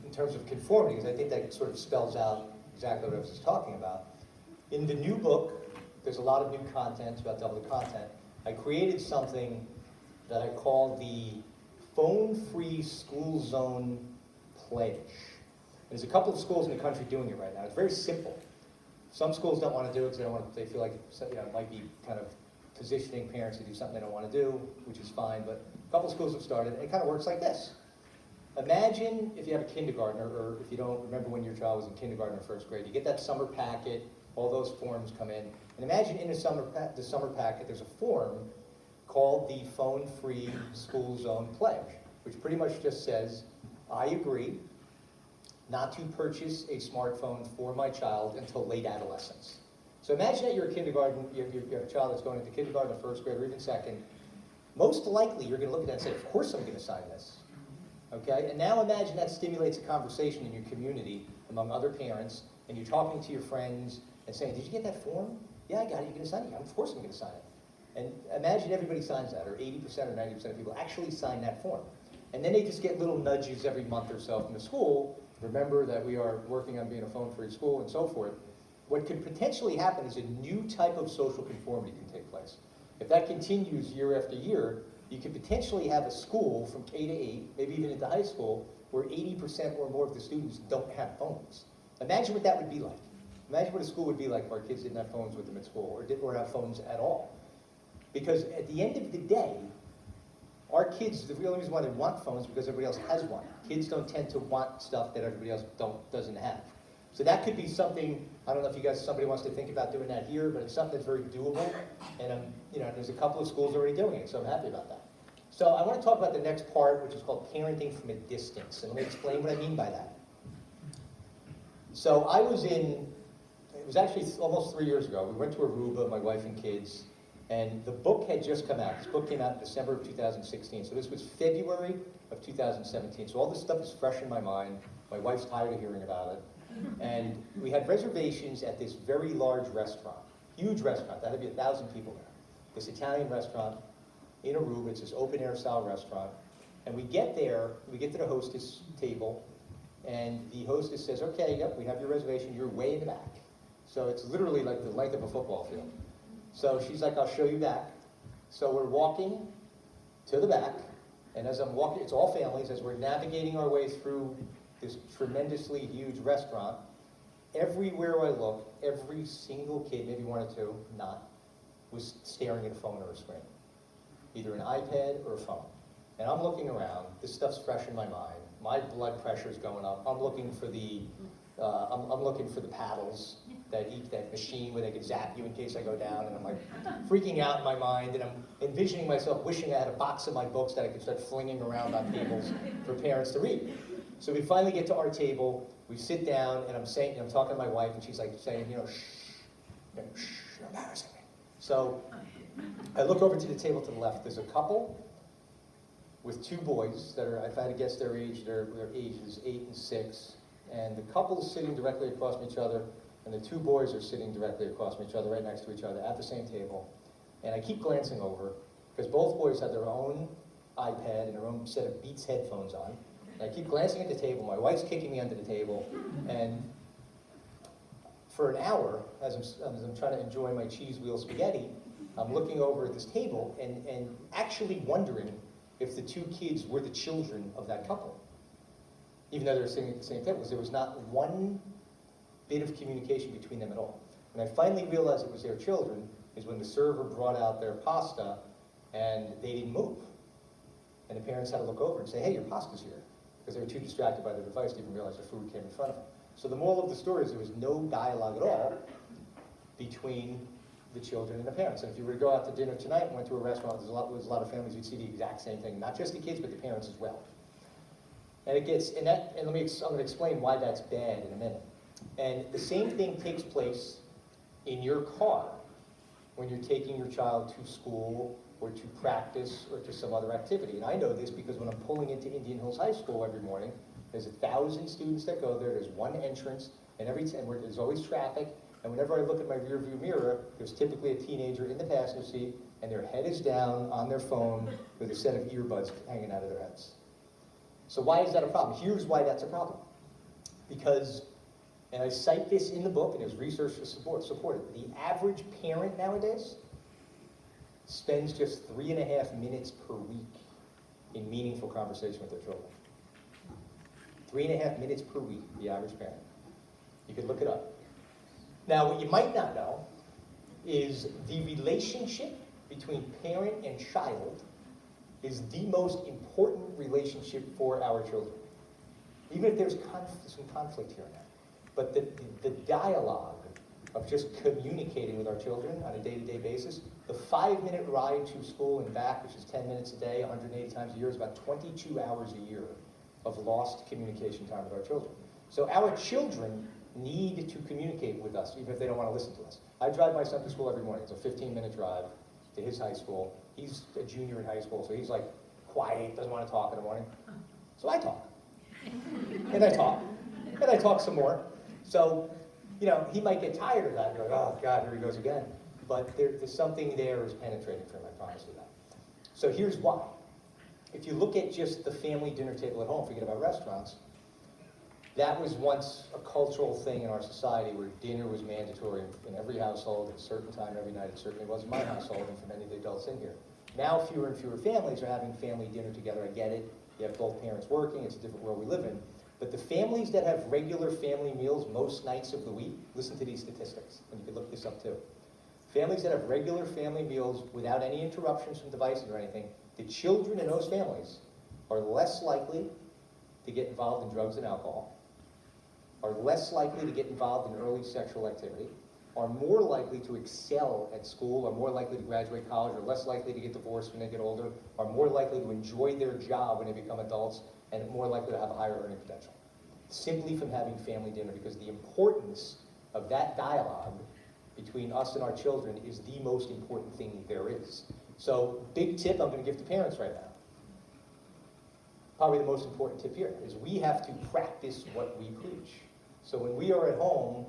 A: in terms of conformity, because I think that sort of spells out exactly what I was just talking about. In the new book, there's a lot of new content, it's about double the content. I created something that I call the phone-free school zone pledge. There's a couple of schools in the country doing it right now. It's very simple. Some schools don't want to do it because they feel like it might be kind of positioning parents to do something they don't want to do, which is fine, but a couple of schools have started, and it kind of works like this. Imagine if you have a kindergartner, or if you don't remember when your child was in kindergarten or first grade, you get that summer packet, all those forms come in, and imagine in the summer packet there's a form called the Phone-Free School Zone Pledge, which pretty much just says, I agree not to purchase a smartphone for my child until late adolescence. So imagine that you're a kindergarten, you have a child that's going into kindergarten or first grade or even second. Most likely you're going to look at that and say, of course I'm going to sign this. Okay? And now imagine that stimulates a conversation in your community among other parents, and you're talking to your friends and saying, did you get that form? Yeah, I got it. You're going to sign it? Yeah, of course I'm going to sign it. And imagine everybody signs that, or 80% or 90% of people actually sign that form. And then they just get little nudges every month or so from the school. Remember that we are working on being a phone-free school and so forth. What could potentially happen is a new type of social conformity can take place. If that continues year after year, you could potentially have a school from K to 8, maybe even into high school, where 80% or more of the students don't have phones. Imagine what that would be like. Imagine what a school would be like if our kids didn't have phones with them at school, or have phones at all. Because at the end of the day, our kids, the only reason why they want phones is because everybody else has one. Kids don't tend to want stuff that everybody else doesn't have. So that could be something, I don't know if somebody wants to think about doing that here, but it's something that's very doable. And there's a couple of schools already doing it, so I'm happy about that. So I want to talk about the next part, which is called parenting from a distance. And let me explain what I mean by that. So it was actually almost 3 years ago. We went to Aruba, my wife and kids, and the book had just come out. This book came out in December of 2016. So this was February of 2017. So all this stuff is fresh in my mind. My wife's tired of hearing about it. And we had reservations at this very large restaurant, huge restaurant, that had to be 1,000 people there. This Italian restaurant in Aruba, it's this open air style restaurant. And we get there, we get to the hostess table, and the hostess says, okay, yep, we have your reservation, you're way in the back. So it's literally like the length of a football field. So she's like, I'll show you back. So we're walking to the back, and as I'm walking, it's all families, as we're navigating our way through this tremendously huge restaurant, everywhere I look, every single kid, maybe one or two, was staring at a phone or a screen. Either an iPad or a phone. And I'm looking around, this stuff's fresh in my mind, my blood pressure's going up, I'm looking for the paddles, that machine where they could zap you in case I go down, and I'm like freaking out in my mind, and I'm envisioning myself wishing I had a box of my books that I could start flinging around on tables for parents to read. So we finally get to our table, we sit down, and I'm talking to my wife, and she's like saying, shh, you're embarrassing me. So I look over to the table to the left. There's a couple with two boys that are, if I had to guess their age, their ages 8 and 6, and the couple's sitting directly across from each other, and the two boys are sitting directly across from each other, right next to each other, at the same table. And I keep glancing over, because both boys have their own iPad and their own set of Beats headphones on. And I keep glancing at the table, my wife's kicking me under the table, and for an hour, as I'm trying to enjoy my cheese wheel spaghetti, I'm looking over at this table and actually wondering if the two kids were the children of that couple. Even though they were sitting at the same table, because there was not one bit of communication between them at all. When I finally realized it was their children is when the server brought out their pasta and they didn't move. And the parents had to look over and say, hey, your pasta's here. Because they were too distracted by their device to even realize their food came in front of them. So the moral of the story is there was no dialogue at all between the children and the parents. And if you were to go out to dinner tonight and went to a restaurant, there's a lot of families, you'd see the exact same thing. Not just the kids, but the parents as well. And I'm going to explain why that's bad in a minute. And the same thing takes place in your car when you're taking your child to school or to practice or to some other activity. And I know this because when I'm pulling into Indian Hills High School every morning, there's 1,000 students that go there, there's one entrance, and there's always traffic, and whenever I look at my rear view mirror, there's typically a teenager in the passenger seat, and their head is down on their phone with a set of earbuds hanging out of their heads. So why is that a problem? Here's why that's a problem. Because, and I cite this in the book, and there's research to support it, the average parent nowadays spends just 3.5 minutes per week in meaningful conversation with their children. 3.5 minutes per week, the average parent. You can look it up. Now, what you might not know is the relationship between parent and child is the most important relationship for our children. Even if there's some conflict here and there. But the dialogue of just communicating with our children on a day-to-day basis, the 5-minute ride to school and back, which is 10 minutes a day, 180 times a year, is about 22 hours a year of lost communication time with our children. So our children need to communicate with us, even if they don't want to listen to us. I drive my son to school every morning. It's a 15-minute drive to his high school. He's a junior in high school, so he's like quiet, doesn't want to talk in the morning. So I talk. And I talk. And I talk some more. So, you know, he might get tired of that. You're like, oh, God, here he goes again. But there's something there is penetrating for him, I promise you that. So here's why. If you look at just the family dinner table at home, forget about restaurants, that was once a cultural thing in our society where dinner was mandatory in every household at a certain time every night. It certainly was in my household and for many of the adults in here. Now fewer and fewer families are having family dinner together. I get it. You have both parents working. It's a different world we live in. But the families that have regular family meals most nights of the week, listen to these statistics, and you can look this up too. Families that have regular family meals without any interruptions from devices or anything, the children in those families are less likely to get involved in drugs and alcohol, are less likely to get involved in early sexual activity, are more likely to excel at school, are more likely to graduate college, are less likely to get divorced when they get older, are more likely to enjoy their job when they become adults, and more likely to have a higher earning potential. Simply from having family dinner, because the importance of that dialogue between us and our children is the most important thing there is. So, big tip I'm going to give to parents right now. Probably the most important tip here is we have to practice what we preach. So when we are at home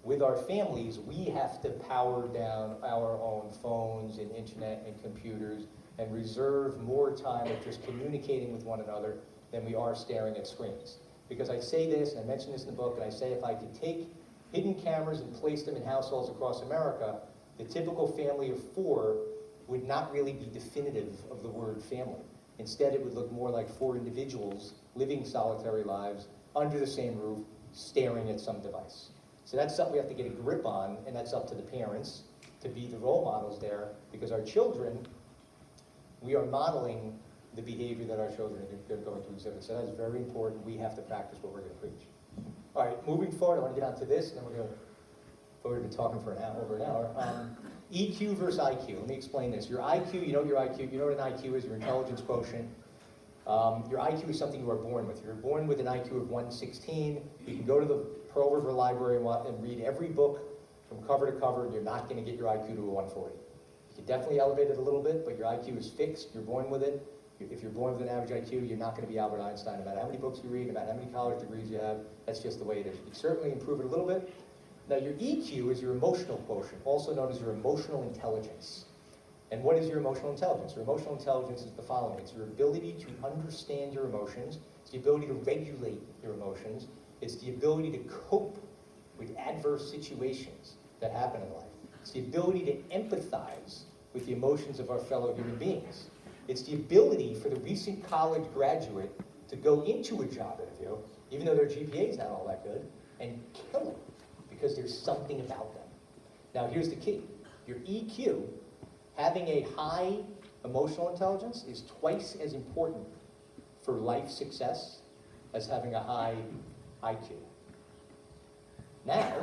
A: with our families, we have to power down our own phones and internet and computers and reserve more time of just communicating with one another than we are staring at screens. Because I say this, and I mention this in the book, and I say if I could take hidden cameras and place them in households across America, the typical family of 4 would not really be definitive of the word family. Instead, it would look more like 4 individuals living solitary lives under the same roof, staring at some device. So that's something we have to get a grip on, and that's up to the parents to be the role models there, because our children, we are modeling the behavior that our children are going to exhibit. So that's very important. We have to practice what we're going to preach. All right, moving forward, I want to get on to this, and then we're going to, we've been talking for over an hour. EQ versus IQ. Let me explain this. Your IQ, you know your IQ, you know what an IQ is, your intelligence quotient. Your IQ is something you are born with. You're born with an IQ of 116. You can go to the Pearl River Library and read every book from cover to cover, and you're not going to get your IQ to a 140. You can definitely elevate it a little bit, but your IQ is fixed. You're born with it. If you're born with an average IQ, you're not going to be Albert Einstein, no matter how many books you read, no matter how many college degrees you have. That's just the way it is. You can certainly improve it a little bit. Now, your EQ is your emotional quotient, also known as your emotional intelligence. And what is your emotional intelligence? Your emotional intelligence is the following. It's your ability to understand your emotions. It's the ability to regulate your emotions. It's the ability to cope with adverse situations that happen in life. It's the ability to empathize with the emotions of our fellow human beings. It's the ability for the recent college graduate to go into a job interview, even though their GPA is not all that good, and kill it because there's something about them. Now, here's the key. Your EQ, having a high emotional intelligence, is twice as important for life success as having a high IQ. Now,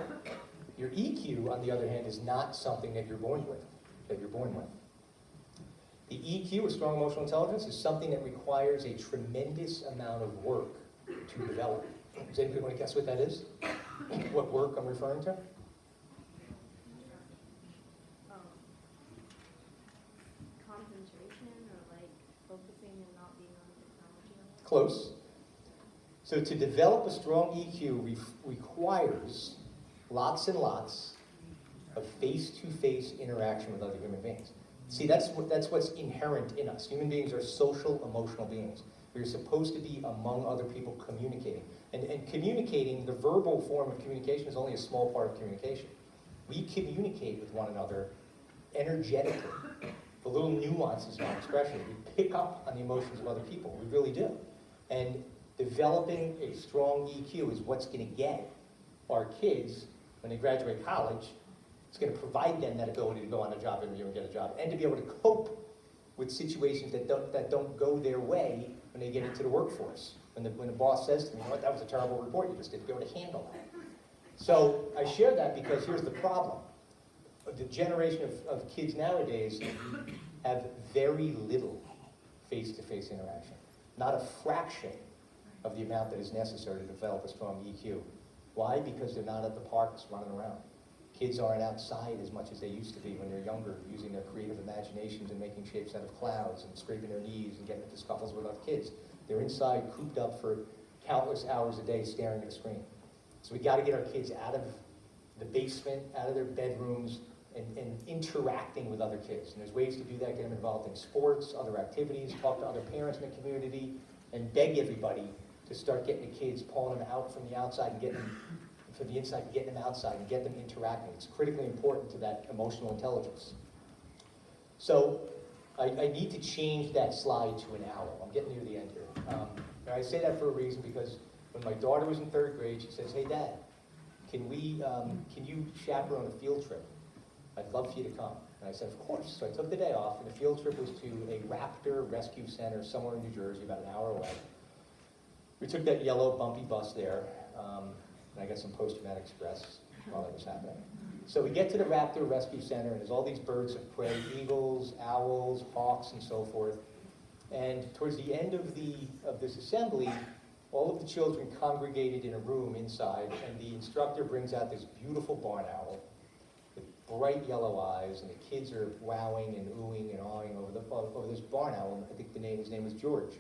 A: your EQ, on the other hand, is not something that you're born with. The EQ, or strong emotional intelligence, is something that requires a tremendous amount of work to develop. Does anybody want to guess what that is? What work I'm referring to?
B: Concentration, or like focusing and not being on technology.
A: Close. So to develop a strong EQ requires lots and lots of face-to-face interaction with other human beings. See, that's what's inherent in us. Human beings are social, emotional beings. We're supposed to be among other people communicating. And communicating, the verbal form of communication is only a small part of communication. We communicate with one another energetically. The little nuances of our expression. We pick up on the emotions of other people. We really do. And developing a strong EQ is what's going to get our kids, when they graduate college, it's going to provide them that ability to go on a job interview and get a job, and to be able to cope with situations that don't go their way when they get into the workforce. When the boss says to them, you know what, that was a terrible report you just did, to be able to handle that. So I share that because here's the problem. The generation of kids nowadays have very little face-to-face interaction. Not a fraction of the amount that is necessary to develop a strong EQ. Why? Because they're not at the parks running around. Kids aren't outside as much as they used to be when they're younger, using their creative imaginations and making shapes out of clouds and scraping their knees and getting into scuffles with other kids. They're inside, cooped up for countless hours a day staring at a screen. So we got to get our kids out of the basement, out of their bedrooms, and interacting with other kids. And there's ways to do that, get them involved in sports, other activities, talk to other parents in the community, and beg everybody to start getting the kids, pulling them out from the outside and getting them from the inside, and getting them outside and get them interacting. It's critically important to that emotional intelligence. So I need to change that slide to an owl. I'm getting near the end here. And I say that for a reason because when my daughter was in 3rd grade, she says, "Hey Dad, can you chaperone a field trip? I'd love for you to come." And I said, "Of course." So I took the day off, and the field trip was to a raptor rescue center somewhere in New Jersey, about an hour away. We took that yellow bumpy bus there, and I got some post-traumatic stress while that was happening. So we get to the raptor rescue center, and there's all these birds of prey, eagles, owls, hawks, and so forth. And towards the end of this assembly, all of the children congregated in a room inside, and the instructor brings out this beautiful barn owl with bright yellow eyes, and the kids are wowing and oohing and awing over this barn owl. I think his name was George.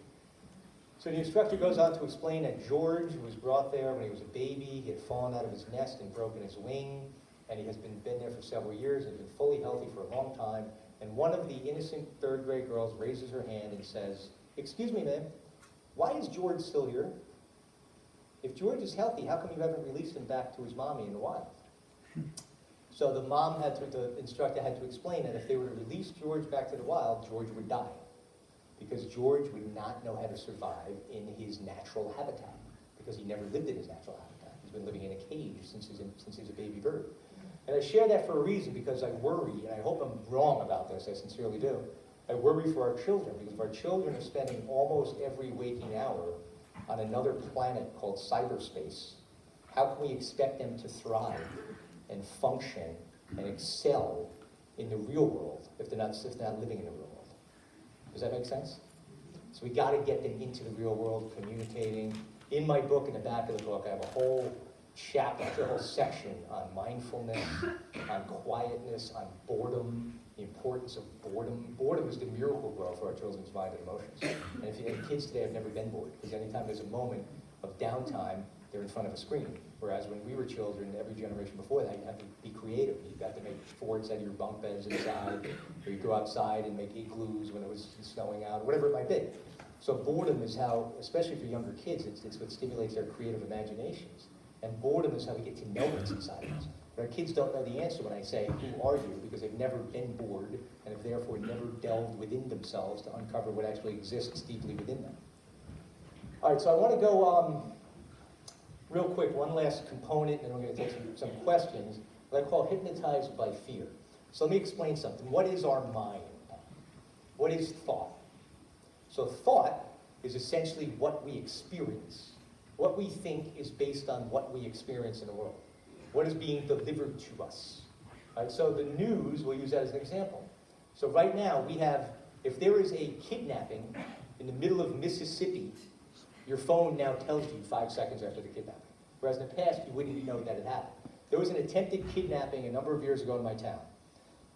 A: So the instructor goes on to explain that George was brought there when he was a baby. He had fallen out of his nest and broken his wing, and he has been there for several years and been fully healthy for a long time. And one of the innocent 3rd grade girls raises her hand and says, "Excuse me, ma'am, why is George still here? If George is healthy, how come you haven't released him back to his mommy in the wild?" So the instructor had to explain that if they were to release George back to the wild, George would die. Because George would not know how to survive in his natural habitat, because he never lived in his natural habitat. He's been living in a cage since he's a baby bird. And I share that for a reason, because I worry, and I hope I'm wrong about this, I sincerely do. I worry for our children, because if our children are spending almost every waking hour on another planet called cyberspace, how can we expect them to thrive and function and excel in the real world if they're not living in the real world? Does that make sense? So we got to get them into the real world, communicating. In my book, in the back of the book, I have a whole chapter, a whole section on mindfulness, on quietness, on boredom, the importance of boredom. Boredom is the miracle grow for our children's mind and emotions. And kids today have never been bored, because anytime there's a moment of downtime, they're in front of a screen. Whereas when we were children, every generation before that, you had to be creative. You got to make forts out of your bunk beds inside, or you go outside and make igloos when it was snowing out, whatever it might be. So boredom is how, especially for younger kids, it's what stimulates their creative imaginations. And boredom is how we get to know what's inside us. But our kids don't know the answer when I say, "Who are you?" because they've never been bored, and have therefore never delved within themselves to uncover what actually exists deeply within them. All right, so I want to go real quick, one last component, and then we're going to take some questions, what I call hypnotized by fear. So let me explain something. What is our mind? What is thought? So thought is essentially what we experience. What we think is based on what we experience in the world. What is being delivered to us. All right, so the news, we'll use that as an example. So right now we have, if there is a kidnapping in the middle of Mississippi, your phone now tells you 5 seconds after the kidnapping. Whereas in the past, you wouldn't even know that it happened. There was an attempted kidnapping a number of years ago in my town.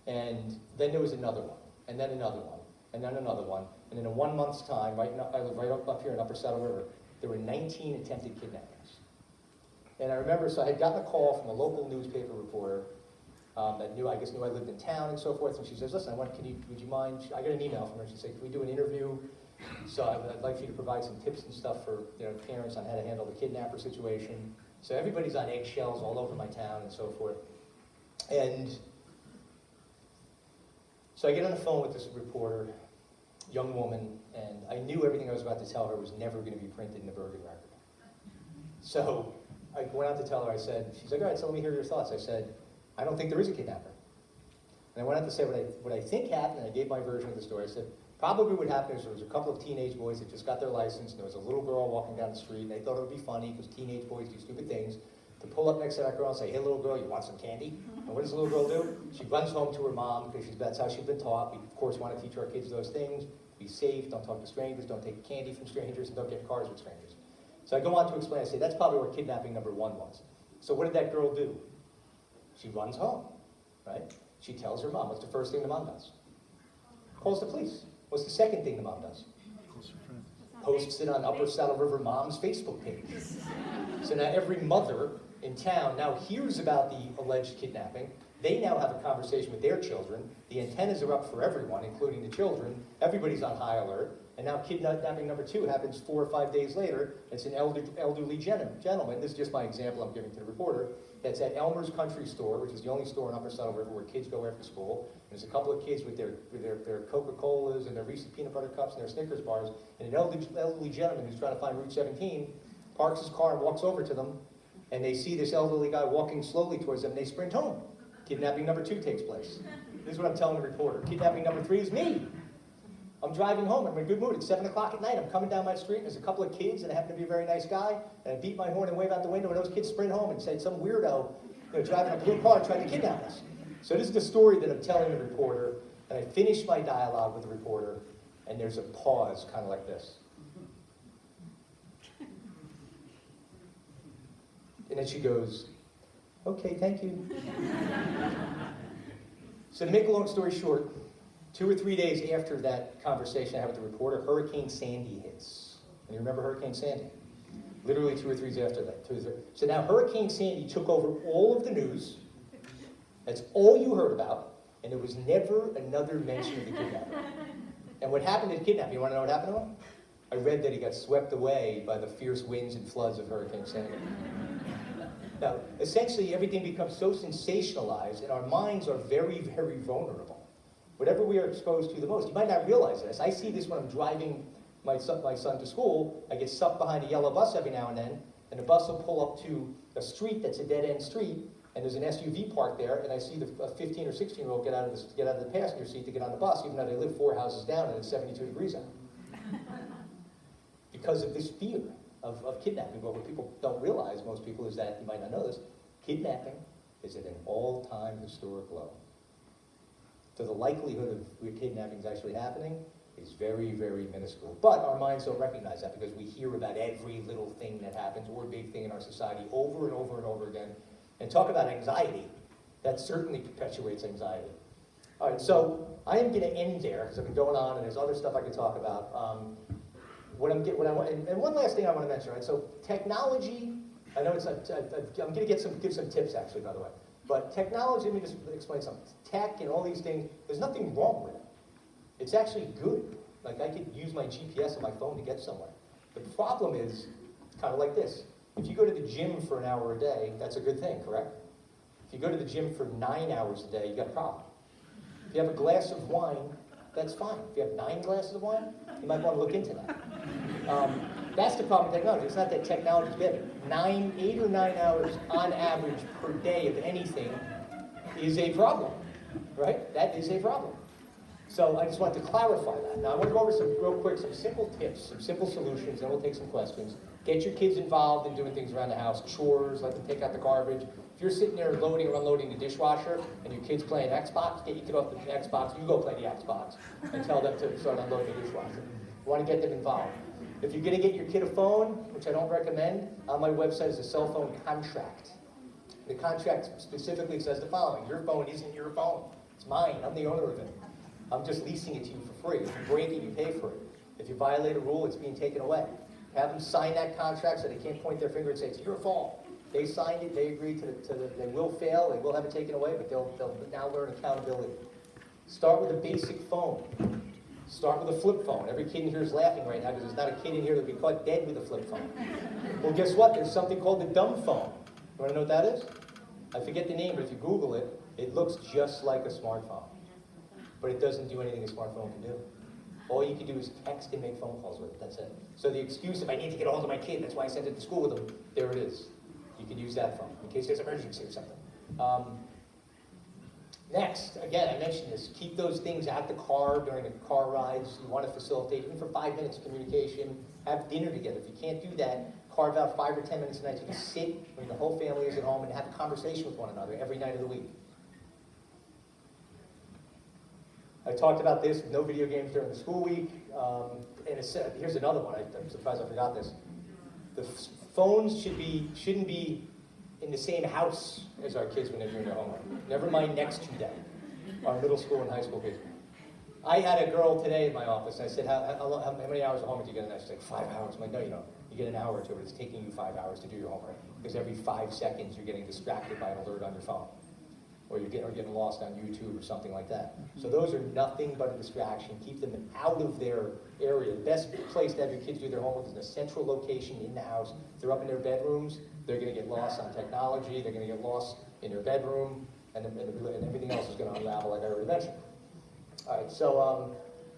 A: And then there was another one, and then another one, and then another one. And in a 1 month's time, I live right up here in Upper Saddle River, there were 19 attempted kidnappings. And I remember, so I had gotten a call from a local newspaper reporter that knew I lived in town and so forth. And she says, "Listen, would you mind?" I got an email from her. She said, "Can we do an interview? So I'd like you to provide some tips and stuff for parents on how to handle the kidnapper situation. So everybody's on eggshells all over my town and so forth. And so I get on the phone with this reporter, young woman, and I knew everything I was about to tell her was never going to be printed in the Bergen record. So I went out to tell her, she's like, all right, so let me hear your thoughts. I said, I don't think there is a kidnapper. And I went out to say what I think happened, and I gave my version of the story. I said, probably what happened is there was a couple of teenage boys that just got their license, and there was a little girl walking down the street, and they thought it would be funny, because teenage boys do stupid things, to pull up next to that girl and say, hey, little girl, you want some candy? And what does the little girl do? She runs home to her mom, because that's how she's been taught. We, of course, want to teach our kids those things. Be safe, don't talk to strangers, don't take candy from strangers, and don't get in cars with strangers. So I go on to explain, I say, that's probably where kidnapping number one was. So what did that girl do? She runs home, right? She tells her mom. What's the first thing the mom does? Calls the police. What's the second thing the mom does? Posts it on Upper Saddle River Mom's Facebook page. So now every mother in town now hears about the alleged kidnapping. They now have a conversation with their children. The antennas are up for everyone, including the children. Everybody's on high alert. And now kidnapping number two happens 4 or 5 days later. It's an elderly gentleman. This is just my example I'm giving to the reporter. That's at Elmer's Country Store, which is the only store in Upper Saddle River where kids go after school. There's a couple of kids with their Coca-Colas and their Reese's peanut butter cups and their Snickers bars. And an elderly gentleman who's trying to find Route 17 parks his car and walks over to them. And they see this elderly guy walking slowly towards them. And they sprint home. Kidnapping number two takes place. This is what I'm telling the reporter. Kidnapping number three is me. I'm driving home. I'm in a good mood. It's 7 o'clock at night. I'm coming down my street. And there's a couple of kids, and I happen to be a very nice guy. And I beat my horn and wave out the window, and those kids sprint home and said some weirdo driving a blue car tried to kidnap us. So this is the story that I'm telling the reporter. And I finish my dialogue with the reporter, and there's a pause, kind of like this. And then she goes, okay, thank you. So to make a long story short, 2 or 3 days after that conversation I had with the reporter, Hurricane Sandy hits. And you remember Hurricane Sandy? Literally 2 or 3 days after that. 2 or 3. So now Hurricane Sandy took over all of the news. That's all you heard about. And there was never another mention of the kidnapper. And what happened to the kidnapper? You want to know what happened to him? I read that he got swept away by the fierce winds and floods of Hurricane Sandy. Now, essentially, everything becomes so sensationalized, and our minds are very, very vulnerable. Whatever we are exposed to the most, you might not realize this. I see this when I'm driving my son to school. I get sucked behind a yellow bus every now and then, and the bus will pull up to a street that's a dead-end street, and there's an SUV parked there, and I see a 15 or 16-year-old get out of the passenger seat to get on the bus, even though they live 4 houses down and it's 72 degrees out. Because of this fear of kidnapping. But what people don't realize, most people, is that, you might not know this, kidnapping is at an all-time historic low. So the likelihood of kidnapping is actually happening is very, very minuscule. But our minds don't recognize that because we hear about every little thing that happens or big thing in our society over and over and over again. And talk about anxiety. That certainly perpetuates anxiety. All right, so I am going to end there because I've been going on and there's other stuff I could talk about. And one last thing I want to mention, right? So technology, I know I'm going to give some tips actually, by the way. But technology, let me just explain something. Tech and all these things, there's nothing wrong with it. It's actually good. Like I could use my GPS on my phone to get somewhere. The problem is, kind of like this. If you go to the gym for an hour a day, that's a good thing, correct? If you go to the gym for 9 hours a day, you got a problem. If you have a glass of wine, that's fine. If you have 9 glasses of wine, you might want to look into that. That's the problem with technology. It's not that technology is better. 8 or 9 hours on average per day of anything is a problem, right? That is a problem. So I just want to clarify that. Now I want to go over some simple tips, some simple solutions, and we'll take some questions. Get your kids involved in doing things around the house, chores, let them take out the garbage. If you're sitting there loading or unloading the dishwasher and your kid's playing Xbox, get your kid off the Xbox, you go play the Xbox and tell them to start unloading the dishwasher. You want to get them involved. If you're going to get your kid a phone, which I don't recommend, on my website is a cell phone contract. The contract specifically says the following: your phone isn't your phone. It's mine. I'm the owner of it. I'm just leasing it to you for free. If you break it, you pay for it. If you violate a rule, it's being taken away. Have them sign that contract so they can't point their finger and say, it's your fault. They signed it, they agreed they will fail, they will have it taken away, but they'll now learn accountability. Start with a basic phone. Start with a flip phone. Every kid in here is laughing right now because there's not a kid in here that would be caught dead with a flip phone. Well, guess what? There's something called the dumb phone. You want to know what that is? I forget the name, but if you Google it, it looks just like a smartphone. But it doesn't do anything a smartphone can do. All you can do is text and make phone calls with it. That's it. So the excuse, if I need to get a hold of my kid, that's why I sent it to school with them, there it is. You can use that phone in case there's an emergency or something. Next, again, I mentioned this, keep those things at the car during the car rides. You want to facilitate, even for 5 minutes, communication. Have dinner together. If you can't do that, carve out 5 or 10 minutes a night. You can sit when the whole family is at home and have a conversation with one another every night of the week. I talked about this, no video games during the school week. Here's another one, I'm surprised I forgot this. The phones shouldn't be in the same house as our kids when they're doing their homework. Never mind next to them, our middle school and high school kids. I had a girl today in my office, and I said, how many hours of homework do you get a night? She's like, 5 hours. I'm like, no, you don't. You get an hour or two, but it's taking you 5 hours to do your homework. Because every 5 seconds, you're getting distracted by an alert on your phone. Or you're getting lost on YouTube or something like that. So those are nothing but a distraction. Keep them out of their area. The best place to have your kids do their homework is in a central location in the house. If they're up in their bedrooms, they're going to get lost on technology. They're going to get lost in their bedroom, and everything else is going to unravel, like I already mentioned. All right, so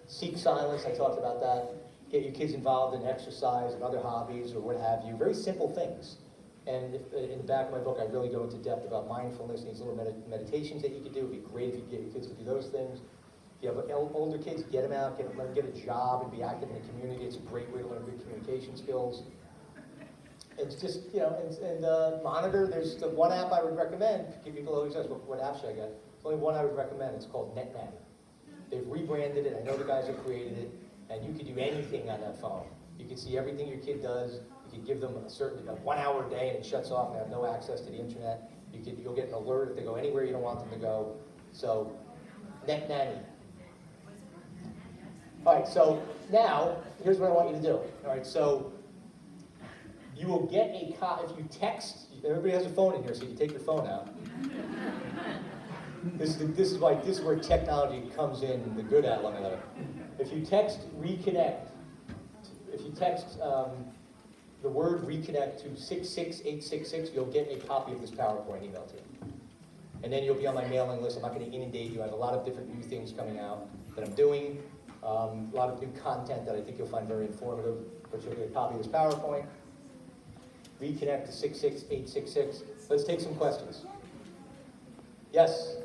A: seek silence. I talked about that. Get your kids involved in exercise and other hobbies or what have you. Very simple things. And in the back of my book, I really go into depth about mindfulness and these little meditations that you can do. It would be great if you get your kids to do those things. If you have older kids, get them out, let them get a job and be active in the community. It's a great way to learn good communication skills. It's just, and monitor. There's the one app I would recommend. People always ask, what app should I get? There's only one I would recommend. It's called NetNanny. They've rebranded it. I know the guys who created it. And you can do anything on that phone. You can see everything your kid does. You can give them a certain 1 hour a day and it shuts off and they have no access to the internet. You'll get an alert if they go anywhere you don't want them to go. So, NetNanny. All right, so now, here's what I want you to do. All right, so you will get a if you text, everybody has a phone in here, so you can take your phone out. This is where technology comes in, the good element of it. If you text reconnect, the word reconnect to 66866, you'll get a copy of this PowerPoint email to you. And then you'll be on my mailing list. I'm not going to inundate you. I have a lot of different new things coming out that I'm doing. A lot of new content that I think you'll find very informative, but you'll get a copy of this PowerPoint. Reconnect to 66866. Let's take some questions. Yes?